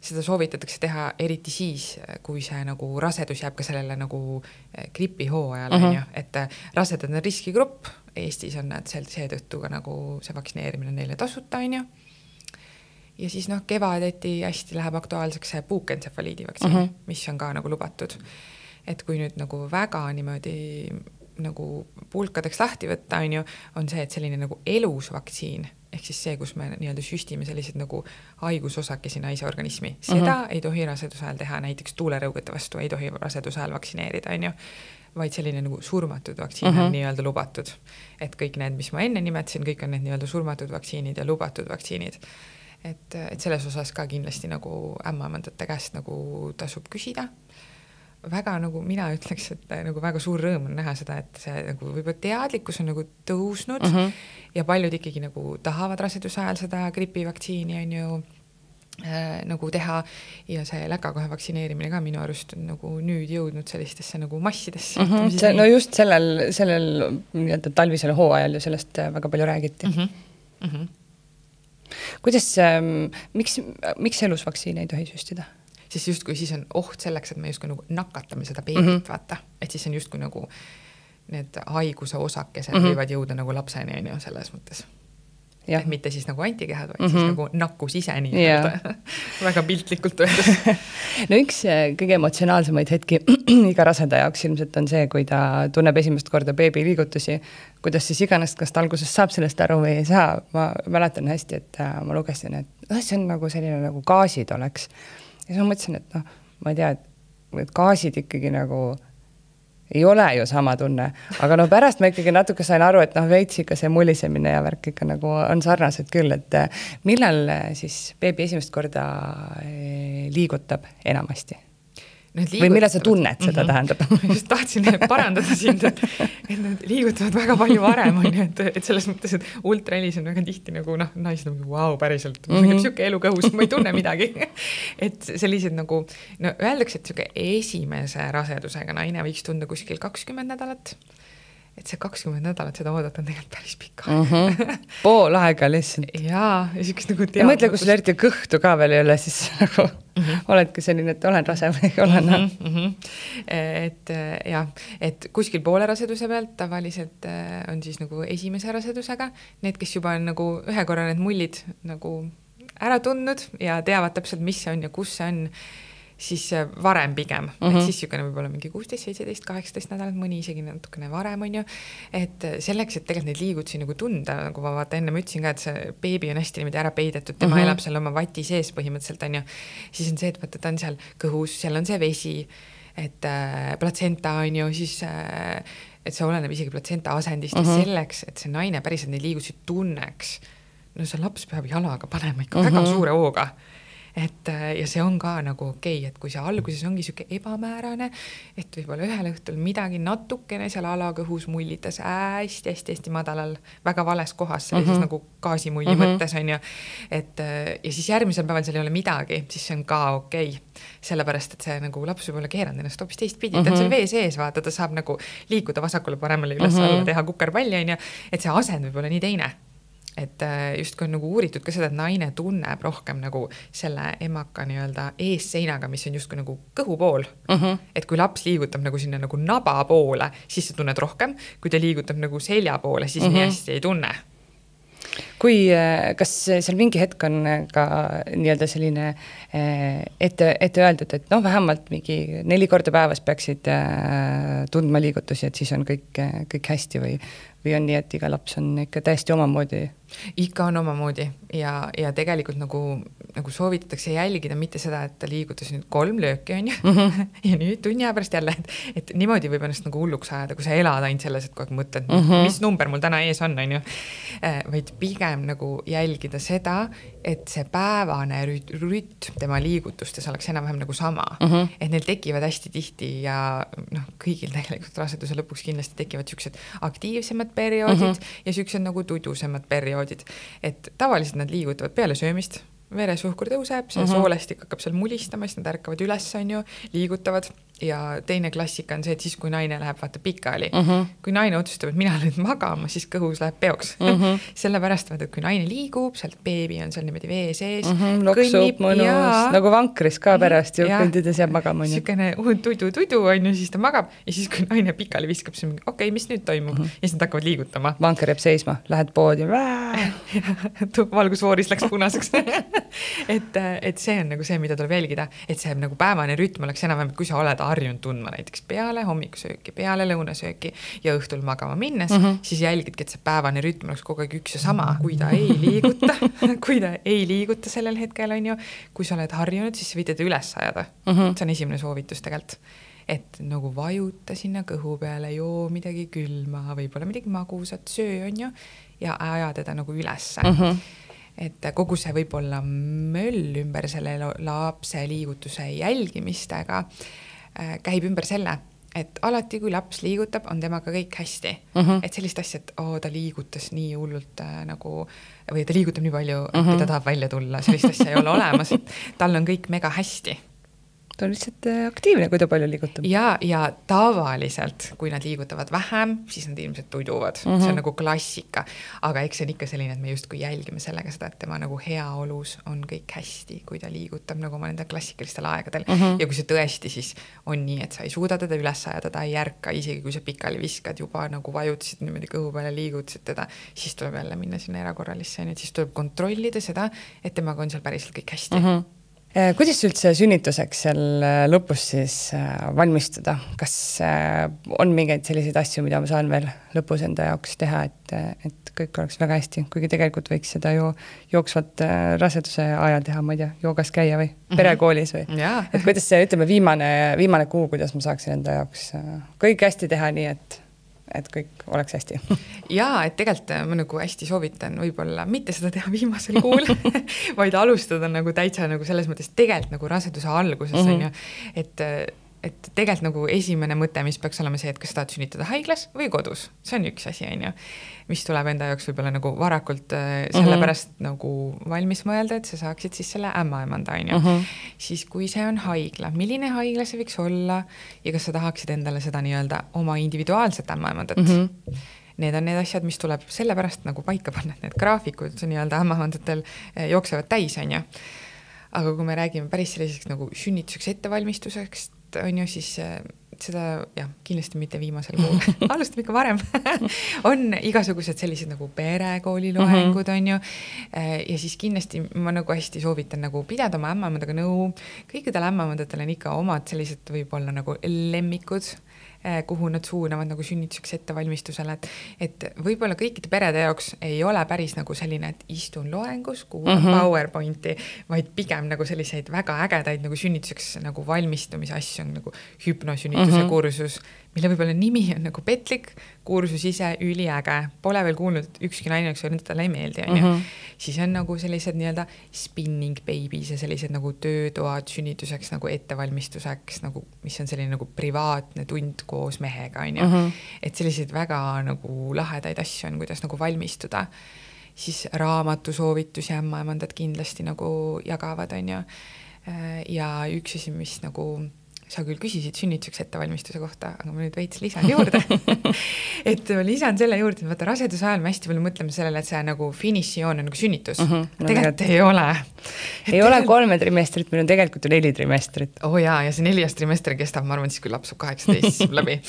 Seda soovitatakse teha eriti siis, kui see nagu rasedus jääb ka sellele nagu gripihooajal, on ju. Et rasedad on riskigrupp, Eestis on nad seetõttu ka nagu see vaktsineerimine neile tasuta, on ju. Ja siis kevadeti hästi läheb aktuaalseks see puukentsefaliidi vaktsiin, mis on ka nagu lubatud. Et kui nüüd nagu väga niimoodi nagu pulkadeks lahti võtta, on see, et selline nagu elus vaktsiin, ehk siis see, kus me nii-öelda süstime sellised nagu haigusosakesi naise organismi. Seda ei tohi raseduse ajal teha, näiteks tuulerõugete vastu ei tohi raseduse ajal vaktsineerida, on ju. Vaid selline nagu surmatud vaktsiin on nii-öelda lubatud. Et kõik need, mis ma enne nimetasin, kõik on need nii-öelda surmatud vaktsiinid ja lubatud vaktsiinid. Et selles osas ka kindlasti nagu ämmamandate käest nagu tasub küsida. Väga nagu mina ütleks, et nagu väga suur rõõm on näha seda, et see nagu võib-olla teadlikkus on nagu tõusnud ja paljud ikkagi nagu tahavad raseduse ajal seda gripivaktsiini on ju nagu teha ja see läkaköha vaktsineerimine ka minu arust on nagu nüüd jõudnud sellistesse nagu massidesse. No just sellel talvisel hooajal ju sellest väga palju räägiti. Kuidas, miks elusvaktsiin ei tohi süstida? Siis justkui siis on oht selleks, et me justkui nagu nakatame seda beebit, vaata. Et siis on justkui nagu need haiguse osakesed võivad jõuda nagu lapseni, on ju, selles mõttes. Et mitte siis nagu antikehad, vaid siis nagu nakkus ise nii. Väga piltlikult öeldes. No üks kõige emotsionaalsemaid hetki iga raseda jaoks ilmselt on see, kui ta tunneb esimest korda beebi liigutusi, kuidas siis iganes, kas ta alguses saab sellest aru või ei saa. Ma mäletan hästi, et ma lugesin, et see on nagu selline nagu gaasid oleks. Ja siis ma mõtlesin, et ma ei tea, et gaasid ikkagi nagu ei ole ju sama tunne, aga pärast ma ikkagi natuke sain aru, et veits ikka see mullisemine ja värk ikka nagu on sarnased küll, et millal siis beebi esimest korda liigutab enamasti? või millal sa tunned seda tähendab? Just tahtsin parandada sind, et nad liigutavad väga palju varem, on ju, et selles mõttes, et ultrahelis on väga tihti nagu naised on wow, päriselt, siuke elu kõhus, ma ei tunne midagi. Et sellised nagu, no öeldakse, et siuke esimese rasedusega naine võiks tunda kuskil 20 nädalat. Et see 20 nädalat seda oodata on tegelikult päris pikka. Pool aega lihtsalt. Jaa, ja siukest nagu teadmatus. Ja mõtle, kui sul eriti kõhtu ka veel ei ole, siis nagu oledki selline, et olen rase või ei ole. Et jah, et kuskil poole raseduse pealt tavaliselt on siis nagu esimese rasedusega. Need, kes juba on nagu ühe korra need mullid nagu ära tundnud ja teavad täpselt, mis see on ja kus see on, siis varem pigem, et siis sükene võib olla mingi 16, 17, 18 nädalat, mõni isegi natukene varem on ju, et selleks, et tegelikult neid liigutusi nagu tunda, nagu ma vaata enne ma ütlesin ka, et see beebi on hästi niimoodi ära peidetud, tema elab seal oma vati sees põhimõtteliselt on ju, siis on see, et vaata ta on seal kõhus, seal on see vesi, et platsenta on ju, siis et see oleneb isegi platsenta asendist ja selleks, et see naine päriselt neid liigutusi tunneks, no see laps peab jalaga panema ikka väga suure hooga. Et, ja see on ka nagu okei, et kui see alguses ongi siuke ebamäärane, et võib-olla ühel õhtul midagi natukene seal alakõhus mullitas hästi madalal, väga vales kohas, sellises nagu gaasimulli mõttes on ju, et ja siis järgmisel päeval seal ei ole midagi, siis see on ka okei, sellepärast, et see nagu laps võib olla keeranud ennast hoopis teistpidi, ta on seal vee sees, vaata, ta saab nagu liikuda vasakule paremale üles alla, teha kukerpalli on ju, et see asend võib olla nii teine. Et just kui on nagu uuritud ka seda, et naine tunneb rohkem nagu selle emaka nii-öelda eesseinaga, mis on just kui nagu kõhu pool. Et kui laps liigutab nagu sinna nagu naba poole, siis sa tunned rohkem. Kui ta liigutab nagu selja poole, siis nii hästi ei tunne. Kas seal mingi hetk on ka nii-öelda selline ette öeldud, et vähemalt mingi 4 korda päevas peaksid tundma liigutusi, et siis on kõik hästi või on nii, et iga laps on ikka täiesti omamoodi? Ikka on omamoodi ja tegelikult nagu soovitatakse jälgida mitte seda, et ta liigutas nüüd 3 lööki on ju ja nüüd tunni aja pärast jälle, et niimoodi võib ennast nagu hulluks ajada, kui sa elad ainult selles, et kogu aeg mõtled, mis number mul täna ees on ju, vaid pigem nagu jälgida seda, et see päevane rütm tema liigutustes oleks enam-vähem nagu sama, et neil tekivad hästi tihti ja kõigil tegelikult raseduse lõpuks kindlasti tekivad siuksed aktiivsemad perioodid ja siuksed nagu tudusemad perioodid, et tavaliselt nad liigutavad peale söömist, veresuhkur tõuseb, see soolestik hakkab seal mulistama, siis nad ärkavad üles, on ju, liigutavad ja teine klassika on see, et siis kui naine läheb vaata pikali, kui naine otsustab, et mina nüüd magama, siis kõhus läheb peoks. Sellepärast vaata, et kui naine liigub, sealt beebi on seal niimoodi vee sees, loksub mõnus, nagu vankris ka pärast ju kõndides jääb magama. Sükene tudu on ju, siis ta magab ja siis kui naine pikali viskab, siis okei, mis nüüd toimub ja siis nad hakkavad liigutama. Vanker jääb seisma, lähed poodi valgusvooris läks punaseks. et see on nagu see, mida tuleb jälgida, et see nagu päevane rütm oleks enam-vähem, kui sa oled harjunud tundma näiteks peale hommikusööki, peale lõunasööki ja õhtul magama minnes, siis jälgidki, et see päevane rütm oleks kogu aeg üks ja sama, kui ta ei liiguta sellel hetkel on ju, kui sa oled harjunud, siis võid teda üles ajada. See on esimene soovitus tegelikult, et nagu vajuta sinna kõhu peale, joo midagi külma, võib-olla midagi magusat, söö on ju, ja aja teda nagu ülesse. Et kogu see võib olla möll ümber selle lapse liigutuse jälgimistega käib ümber selle, et alati kui laps liigutab, on temaga kõik hästi. Et sellist asja, et ta liigutas nii hullult nagu, või ta liigutab nii palju, et ta tahab välja tulla, sellist asja ei ole olemas, et tal on kõik mega hästi. Ta on lihtsalt aktiivne, kui ta palju liigutab. Ja tavaliselt, kui nad liigutavad vähem, siis nad ilmselt tuduvad. See on nagu klassika. Aga eks see on ikka selline, et me just kui jälgime sellega seda, et tema nagu heaolus on kõik hästi, kui ta liigutab nagu oma nende klassikalistel aegadel. Ja kui see tõesti siis on nii, et sa ei suuda teda üles ajada, ta ei järka, isegi kui sa pikali viskad, juba nagu vajutasid niimoodi kõhu peale, liigutasid teda, siis tuleb jälle minna sinna erakorralisse, siis tuleb kontrollida seda, et temaga on seal päriselt kõik hästi. Kuidas üldse sünnituseks seal lõpus siis valmistuda? Kas on mingeid selliseid asju, mida ma saan veel lõpus enda jaoks teha, et kõik oleks väga hästi, kuigi tegelikult võiks seda ju jooksvat raseduse ajal teha, ma ei tea, joogas käia või perekoolis või? Et kuidas see, ütleme, viimane kuu, kuidas ma saaksin enda jaoks kõik hästi teha nii, et kõik oleks hästi. Jaa, et tegelikult ma nagu hästi soovitan võib-olla mitte seda teha viimasel kuul, vaid alustada nagu täitsa nagu selles mõttes tegelikult nagu raseduse alguses on ju, et et tegelikult nagu esimene mõte, mis peaks olema see, et kas tahad sünnitada haiglas või kodus, see on üks asi, on ju, mis tuleb enda jaoks võib-olla nagu varakult sellepärast nagu valmis mõelda, et sa saaksid siis selle ämmaemanda, on ju. Siis kui see on haigla, milline haigla see võiks olla ja kas sa tahaksid endale seda nii-öelda oma individuaalset ämmaemandat? Need on need asjad, mis tuleb sellepärast nagu paika panna, et need graafikud nii-öelda ämmaemandatel jooksevad täis, on ju. Aga kui me räägime päris selliseks nagu sünnituseks ettevalmistuseks, on ju, siis seda kindlasti mitte viimasel kuul. Alustame ikka varem. On igasugused sellised nagu perekooli loengud, on ju. Ja siis kindlasti ma nagu hästi soovitan nagu pidada oma ämmaemandaga nõu. Kõikidel ämmaemandatel on ikka omad sellised võib-olla nagu lemmikud, kuhu nad suunavad nagu sünnituseks ettevalmistusele, et võib-olla kõikide perede jaoks ei ole päris nagu selline, et istun loengus, kuulan PowerPointi, vaid pigem nagu selliseid väga ägedaid nagu sünnituseks nagu valmistumise asju on nagu hüpnosünnituse kursus, mille võib-olla nimi on nagu petlik, kursus ise üliäge, pole veel kuulnud, ükski naine, kes öelnud, talle ei meeldi, on ju. Siis on nagu sellised nii-öelda spinning babies ja sellised nagu töötoad sünnituseks nagu ettevalmistuseks, nagu, mis on selline nagu privaatne tund koos mehega, on ju. Et selliseid väga nagu lahedaid asju on, kuidas nagu valmistuda. Siis raamatusoovitusi ämmaemandad kindlasti nagu jagavad, on ju. Ja üks asi, mis nagu sa küll küsisid sünnituseks ettevalmistuse kohta, aga ma nüüd veits lisan juurde. Et ma lisan selle juurde, et vaata raseduse ajal me hästi palju mõtleme sellele, et see nagu finišijoon on nagu sünnitus. Tegelikult ei ole. Ei ole 3 trimestrit, meil on tegelikult 4 trimestrit. Ja see 4. trimester kestab, ma arvan, siis kui laps saab 18 läbi.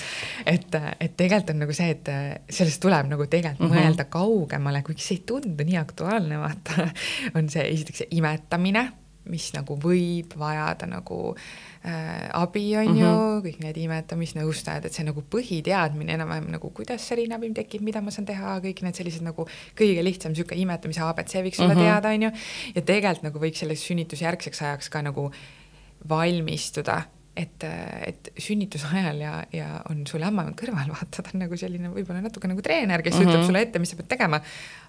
Et tegelikult on nagu see, et sellest tuleb nagu tegelikult mõelda kaugemale, kuigi see ei tundu nii aktuaalne, vaata, on see esiteks see imetamine, mis nagu võib vajada nagu abi, on ju, kõik need imetamisnõustajad, et see nagu põhiteadmine enam-vähem nagu, kuidas see rinnapim tekib, mida ma saan teha, kõik need sellised nagu kõige lihtsam süke imetamise ABC võiks olla teada, on ju, ja tegelikult nagu võiks selles sünnitusjärgseks ajaks ka nagu valmistuda, et sünnituse ajal ja on sul ämmaemand kõrval, vaata, ta on nagu selline võib-olla natuke nagu treener, kes ütleb sulle ette, mis sa pead tegema,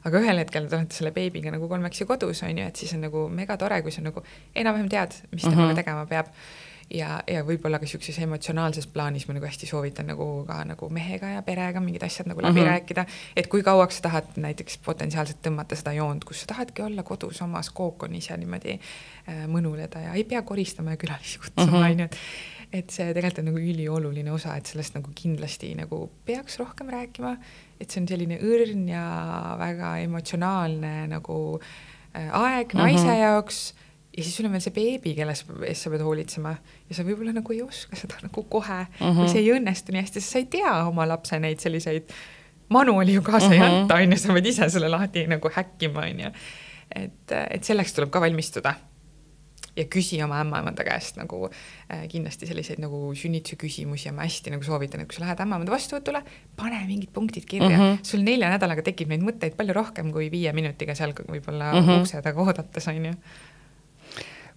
aga ühel hetkel te olete selle beebiga nagu 3 kodus, on ju, et siis on nagu mega tore, kui sa nagu enam-vähem tead, mis temaga tegema peab. Ja võib-olla ka sellises emotsionaalses plaanis ma nagu hästi soovitan nagu ka nagu mehega ja perega mingid asjad nagu läbi rääkida, et kui kauaks sa tahad näiteks potentsiaalselt tõmmata seda joont, kus sa tahadki olla kodus omas kookonis ja niimoodi mõnuleda ja ei pea koristama ja külalisi kutsuma, et see tegelikult on nagu ülioluline osa, et sellest nagu kindlasti nagu peaks rohkem rääkima, et see on selline õrn ja väga emotsionaalne nagu aeg naise jaoks. Ja siis sul on veel see beebi, kelles sa pead hoolitsema ja sa võib-olla nagu ei oska seda nagu kohe või see ei õnnestu nii hästi, sa ei tea oma lapse neid selliseid manuali ju kaasa ei anta, on ju, sa võid ise selle lahti nagu häkkima, on ju. Et selleks tuleb ka valmistuda ja küsi oma ämmaemanda käest nagu kindlasti selliseid nagu sünnituse küsimusi ja ma hästi nagu soovitan, et kui sa lähed ämmaemanda vastuvõtule, pane mingid punktid kirja. Sul 4 nädalaga tekib neid mõtteid palju rohkem kui 5 minutiga seal võib-olla ukse taga oodates, on ju.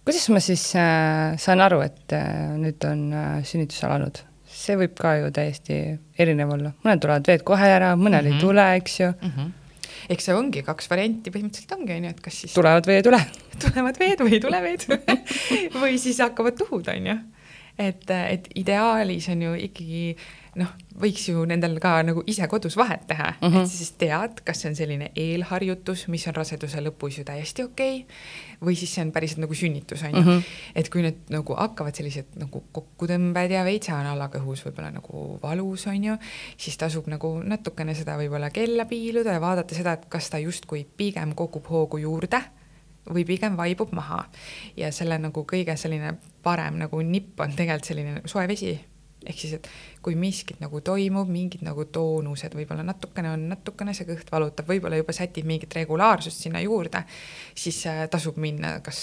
Kuidas ma siis saan aru, et nüüd on sünnitus alanud? See võib ka ju täiesti erinev olla. Mõned tulevad veed kohe ära, mõnel ei tule, eks ju. Eks see ongi 2 varianti, põhimõtteliselt ongi, on ju, et kas siis tulevad või ei tule. Tulevad veed või ei tule veed või siis hakkavad tuhud, on ju. Et ideaalis on ju ikkagi võiks ju nendel ka nagu ise kodus vahet teha, et siis tead, kas see on selline eelharjutus, mis on raseduse lõpus ju täiesti okei, või siis see on päriselt nagu sünnitus, on ju. Et kui need nagu hakkavad sellised nagu kokkutõmbed ja veitsa on alakõhus võib-olla nagu valus, on ju, siis tasub nagu natukene seda võib-olla kella piiluda ja vaadata seda, et kas ta justkui pigem kogub hoogu juurde või pigem vaibub maha. Ja selle nagu kõige selline parem nagu nipp on tegelikult selline soe vesi. Ehk siis, et kui miskit nagu toimub, mingid nagu toonused, võib-olla natukene see kõht valutab, võib-olla juba sätib mingit regulaarsust sinna juurde, siis tasub minna kas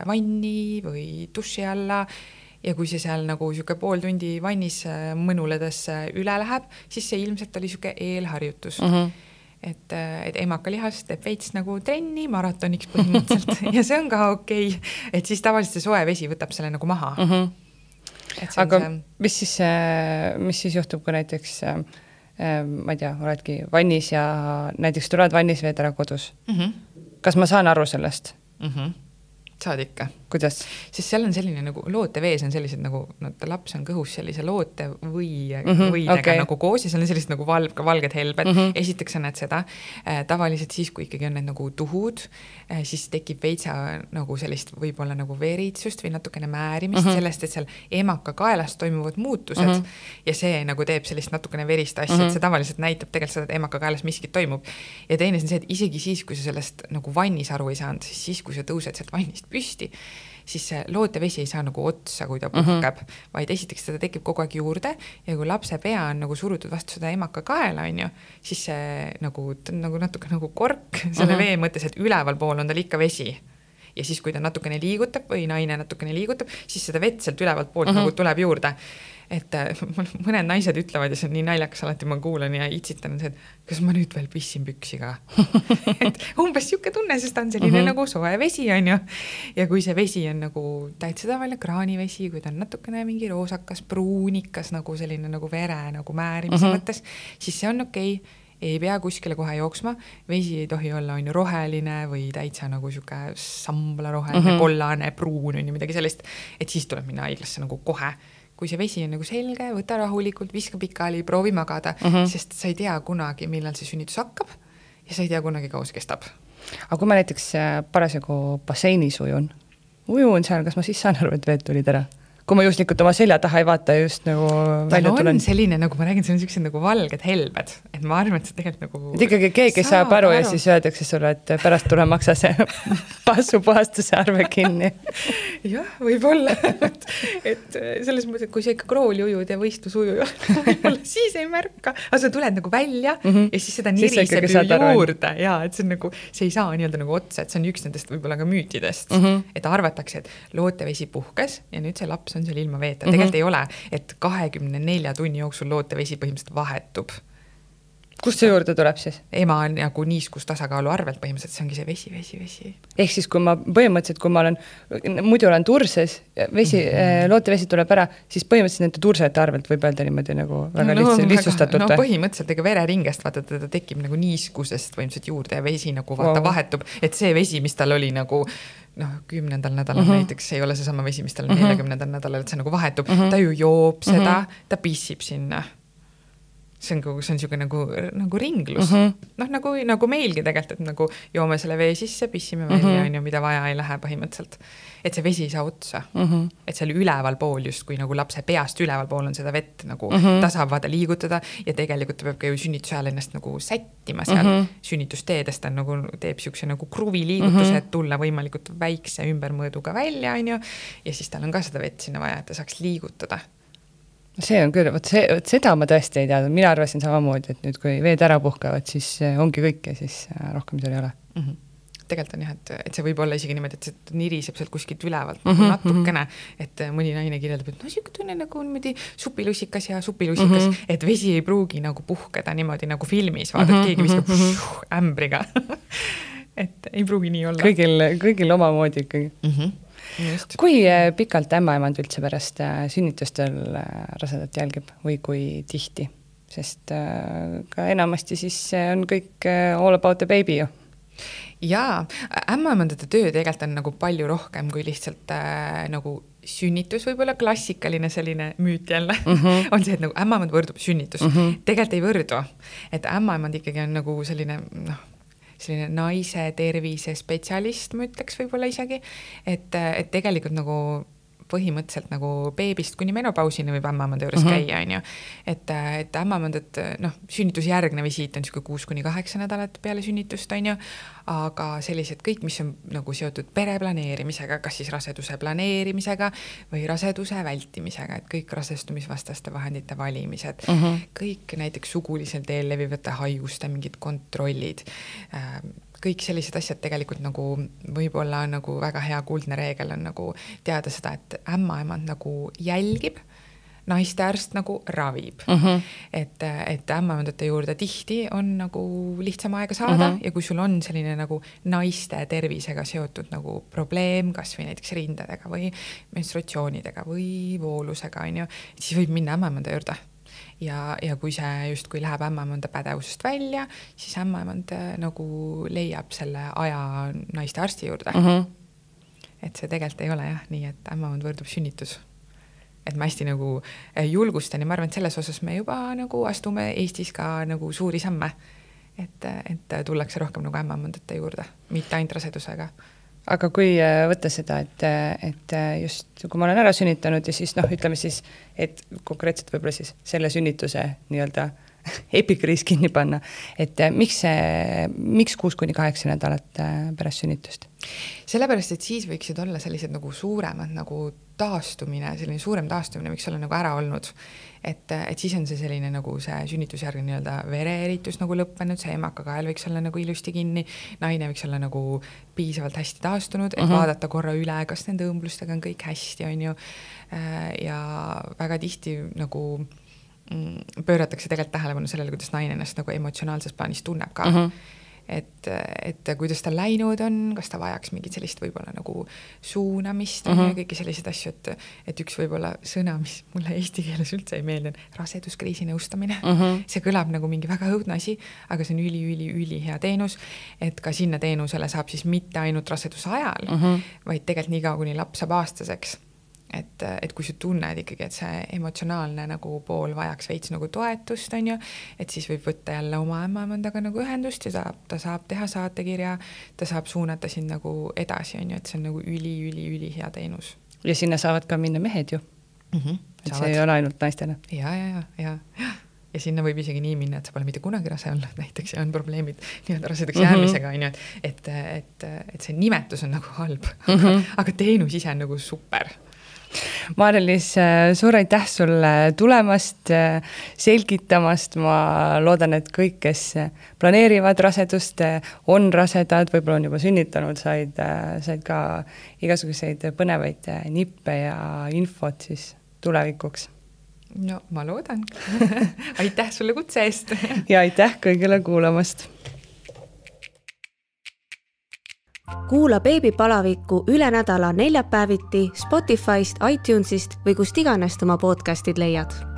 vanni või duši alla ja kui see seal nagu siuke pool tundi vannis mõnuledes üle läheb, siis see ilmselt oli siuke eelharjutus. Et emakalihas teeb veits nagu trenni maratoniks põhimõtteliselt ja see on ka okei, et siis tavaliselt see soe vesi võtab selle nagu maha. Aga mis siis juhtub, kui näiteks, ma ei tea, oledki vannis ja näiteks tulevad vannis veed ära kodus? Kas ma saan aru sellest? Saad ikka. kuidas? Sest seal on selline nagu lootevees on sellised nagu, no laps on kõhus sellise loote võidega nagu koos ja seal on sellised nagu valged helbed. Esiteks sa näed seda. Tavaliselt siis, kui ikkagi on need nagu tuhud, siis tekib veitsa nagu sellist võib-olla nagu veeritsust või natukene määrimist sellest, et seal emaka kaelast toimuvad muutused ja see nagu teeb sellist natukene verist asja, et see tavaliselt näitab tegelikult seda, et emaka kaelas miskit toimub. Ja teine on see, et isegi siis, kui sa sellest nagu vannis aru ei saanud, siis kui sa tõused sealt vannist püsti, siis see lootevesi ei saa nagu otsa, kui ta puhkeb, vaid esiteks seda tekib kogu aeg juurde ja kui lapse pea on nagu surutud vastu seda emaka kaela, on ju, siis see nagu natuke nagu kork selle vee mõttes, et üleval pool on tal ikka vesi. Ja siis, kui ta natukene liigutab või naine natukene liigutab, siis seda vett sealt ülevalt poolt nagu tuleb juurde. Et mõned naised ütlevad ja see on nii naljakas, alati ma kuulan ja itsitan see, et kas ma nüüd veel pissin püksi ka. Et umbes siuke tunne, sest on selline nagu soe vesi, on ju. Ja kui see vesi on nagu täitsa tavaline kraanivesi, kui ta on natukene mingi roosakas, pruunikas, nagu selline nagu vere nagu määrimise mõttes, siis see on okei. Ei pea kuskile kohe jooksma, vesi ei tohi olla on ju roheline või täitsa nagu siuke sambla roheline, kollane, pruun on ju midagi sellist, et siis tuleb minna haiglasse nagu kohe. Kui see vesi on nagu selge, võta rahulikult, viska pikali, proovi magada, sest sa ei tea kunagi, millal see sünnitus hakkab ja sa ei tea kunagi kaua see kestab. Aga kui ma näiteks parasjagu basseinis ujun seal, kas ma siis saan aru, et veed tulid ära? Kui ma justlikult oma selja taha ei vaata just nagu välja tulen. Selline, nagu ma räägin, see on sellised nagu valged helbed, et ma arvan, et see tegelikult nagu... Et ikkagi keegi saab aru ja siis öeldakse sulle, et pärast tule maksa see passupuhastuse arve kinni. Jah, võib-olla. Et selles mõttes, et kui sa ikka krooli ujud ja võistlus uju, siis ei märka. Aga sa tuled nagu välja ja siis seda niriseb juurde. Ja, et see on nagu, see ei saa nii-öelda nagu otsa, et see on üks nendest võib-olla ka müütidest. Et arvatakse, et lootevesi puhkes ja nüüd see laps on seal ilma veeta. Tegelikult ei ole, et 24 tunni jooksul lootevesi põhimõtteliselt vahetub. Kust see juurde tuleb siis? Ema on nagu niiskus tasakaalu arvelt põhimõtteliselt, see ongi see vesi. Ehk siis, kui ma põhimõtteliselt, kui ma olen, muidu olen turses, lootevesi tuleb ära, siis põhimõtteliselt nende tursete arvelt võib öelda niimoodi nagu väga lihtsustatult. No põhimõtteliselt ega vereringest vaata, ta tekib nagu niiskusest põhimõtteliselt juurde ja vesi nagu vaata vahetub, et see vesi, mis tal oli nagu 10. nädalal näiteks ei ole see sama vesi, mis tal 40. nädalal, et see nagu vahetub, ta ju joob seda, ta pissib sinna. See on siuke nagu ringlus. Nagu meilgi tegelikult, et nagu joome selle vee sisse, pissime välja, mida vaja ei lähe põhimõtteliselt. Et see vesi ei saa otsa. Et seal üleval pool just, kui nagu lapse peast üleval pool on seda vett, nagu ta saab vaada liigutada ja tegelikult ta peab ka ju sünnituse ajal ennast nagu sättima seal. Sünnitusteedest ta nagu teeb siukse nagu kruvi liigutuse, et tulla võimalikult väikse ümbermõõduga välja, on ju, ja siis tal on ka seda vett sinna vaja, et ta saaks liigutada. See on küll, seda ma tõesti ei teada, mina arvasin samamoodi, et nüüd kui veed ära puhkavad, siis ongi kõik ja siis rohkem seal ei ole. Tegelikult on jah, et see võib olla isegi niimoodi, et see niriseb sealt kuskilt ülevalt natukene, et mõni naine kirjeldab, et siuke tunne nagu niimoodi supilusikas ja supilusikas, et vesi ei pruugi nagu puhkeda niimoodi nagu filmis, vaata, et keegi viskab ämbriga. Et ei pruugi nii olla. Kõigil omamoodi ikkagi. Just. Kui pikalt ämmaemand üldse pärast sünnitustel rasedat jälgib või kui tihti? Sest ka enamasti siis on kõik all about the baby ju. Jaa, ämmaemandade töö tegelikult on nagu palju rohkem kui lihtsalt nagu sünnitus, võib-olla klassikaline selline müüt jälle on see, et nagu ämmaemand võrdub sünnitus. Tegelikult ei võrdu, et ämmaemand ikkagi on nagu selline selline naise tervise spetsialist, ma ütleks võib-olla isegi, et tegelikult nagu põhimõtteliselt nagu beebist kuni menopausini võib ämmaemanda juures käia, on ju. Et ämmaemandad, sünnitusjärgne visiit on 6-8 nädalat peale sünnitust, on ju, aga sellised kõik, mis on nagu seotud pereplaneerimisega, kas siis raseduse planeerimisega või raseduse vältimisega, et kõik rasestumisvastaste vahendite valimised, kõik näiteks sugulisel teel levivate haiguste mingid kontrollid, kõik sellised asjad tegelikult nagu võib-olla nagu väga hea kuldne reegel on nagu teada seda, et ämmaemand nagu jälgib, naistearst nagu ravib. Et ämmaemandate juurde tihti on nagu lihtsam aega saada ja kui sul on selline nagu naiste tervisega seotud nagu probleem, kas või näiteks rindadega või menstruatsioonidega või voolusega, on ju, siis võib minna ämmaemanda juurde. Ja kui see just kui läheb ämmaemanda pädevusest välja, siis ämmaemand nagu leiab selle aja naiste arsti juurde. et see tegelikult ei ole jah nii, et ämmamund võrdub sünnitus. Et ma hästi nagu julgustan ja ma arvan, et selles osas me juba nagu astume Eestis ka nagu suuri samme, et tullakse rohkem nagu ämmamundate juurde, mitte ainult rasedusega. Aga kui võtta seda, et just kui ma olen ära sünnitanud ja siis ütleme siis, et konkreetselt võib-olla siis selle sünnituse nii-öelda epikriis kinni panna, et miks 6-8 nädalat pärast sünnitust? Sellepärast, et siis võiksid olla sellised nagu suuremad nagu taastumine, selline suurem taastumine võiks olla nagu ära olnud. Et siis on see selline nagu see sünnitusjärgne nii-öelda vereeritus nagu lõppenud, see emakakael võiks olla nagu ilusti kinni, naine võiks olla nagu piisavalt hästi taastunud, et vaadata korra üle, kas nende õmblustega on kõik hästi, on ju. Ja väga tihti nagu pööratakse tegelikult tähelepanu sellele, kuidas naine ennast nagu emotsionaalses plaanis tunneb ka. Et kuidas ta läinud on, kas ta vajaks mingit sellist võib-olla nagu suunamist ja kõiki sellised asju, et üks võib-olla sõna, mis mulle eesti keeles üldse ei meeldi, raseduskriisi nõustamine. See kõlab nagu mingi väga õudne asi, aga see on üli hea teenus, et ka sinna teenusele saab siis mitte ainult raseduse ajal, vaid tegelikult nii kaua, kuni laps saab aastaseks. Et kui sa tunned ikkagi, et see emotsionaalne nagu pool vajaks veits nagu toetust, on ju, et siis võib võtta jälle oma ämmaemandaga nagu ühendust ja ta saab teha saatekirja, ta saab suunata sind nagu edasi, on ju, et see on nagu üli hea teenus. Ja sinna saavad ka minna mehed ju. Et see ei ole ainult naistele. Ja sinna võib isegi nii minna, et sa pole mitte kunagi rase olnud näiteks ja on probleemid nii-öelda rasedaks jäämisega, on ju, et see nimetus on nagu halb, aga teenus ise on nagu super. Mare-Liis, suur aitäh sulle tulemast, selgitamast, ma loodan, et kõik, kes planeerivad rasedust, on rasedad, võib-olla on juba sünnitanud, said ka igasuguseid põnevaid nippe ja infot siis tulevikuks. No, ma loodan. Aitäh sulle kutse eest. Ja aitäh kõigile kuulamast. Kuula Beebipalavikku üle nädala neljapäeviti Spotify'st, iTunes'ist või kust iganes oma podcastid leiad.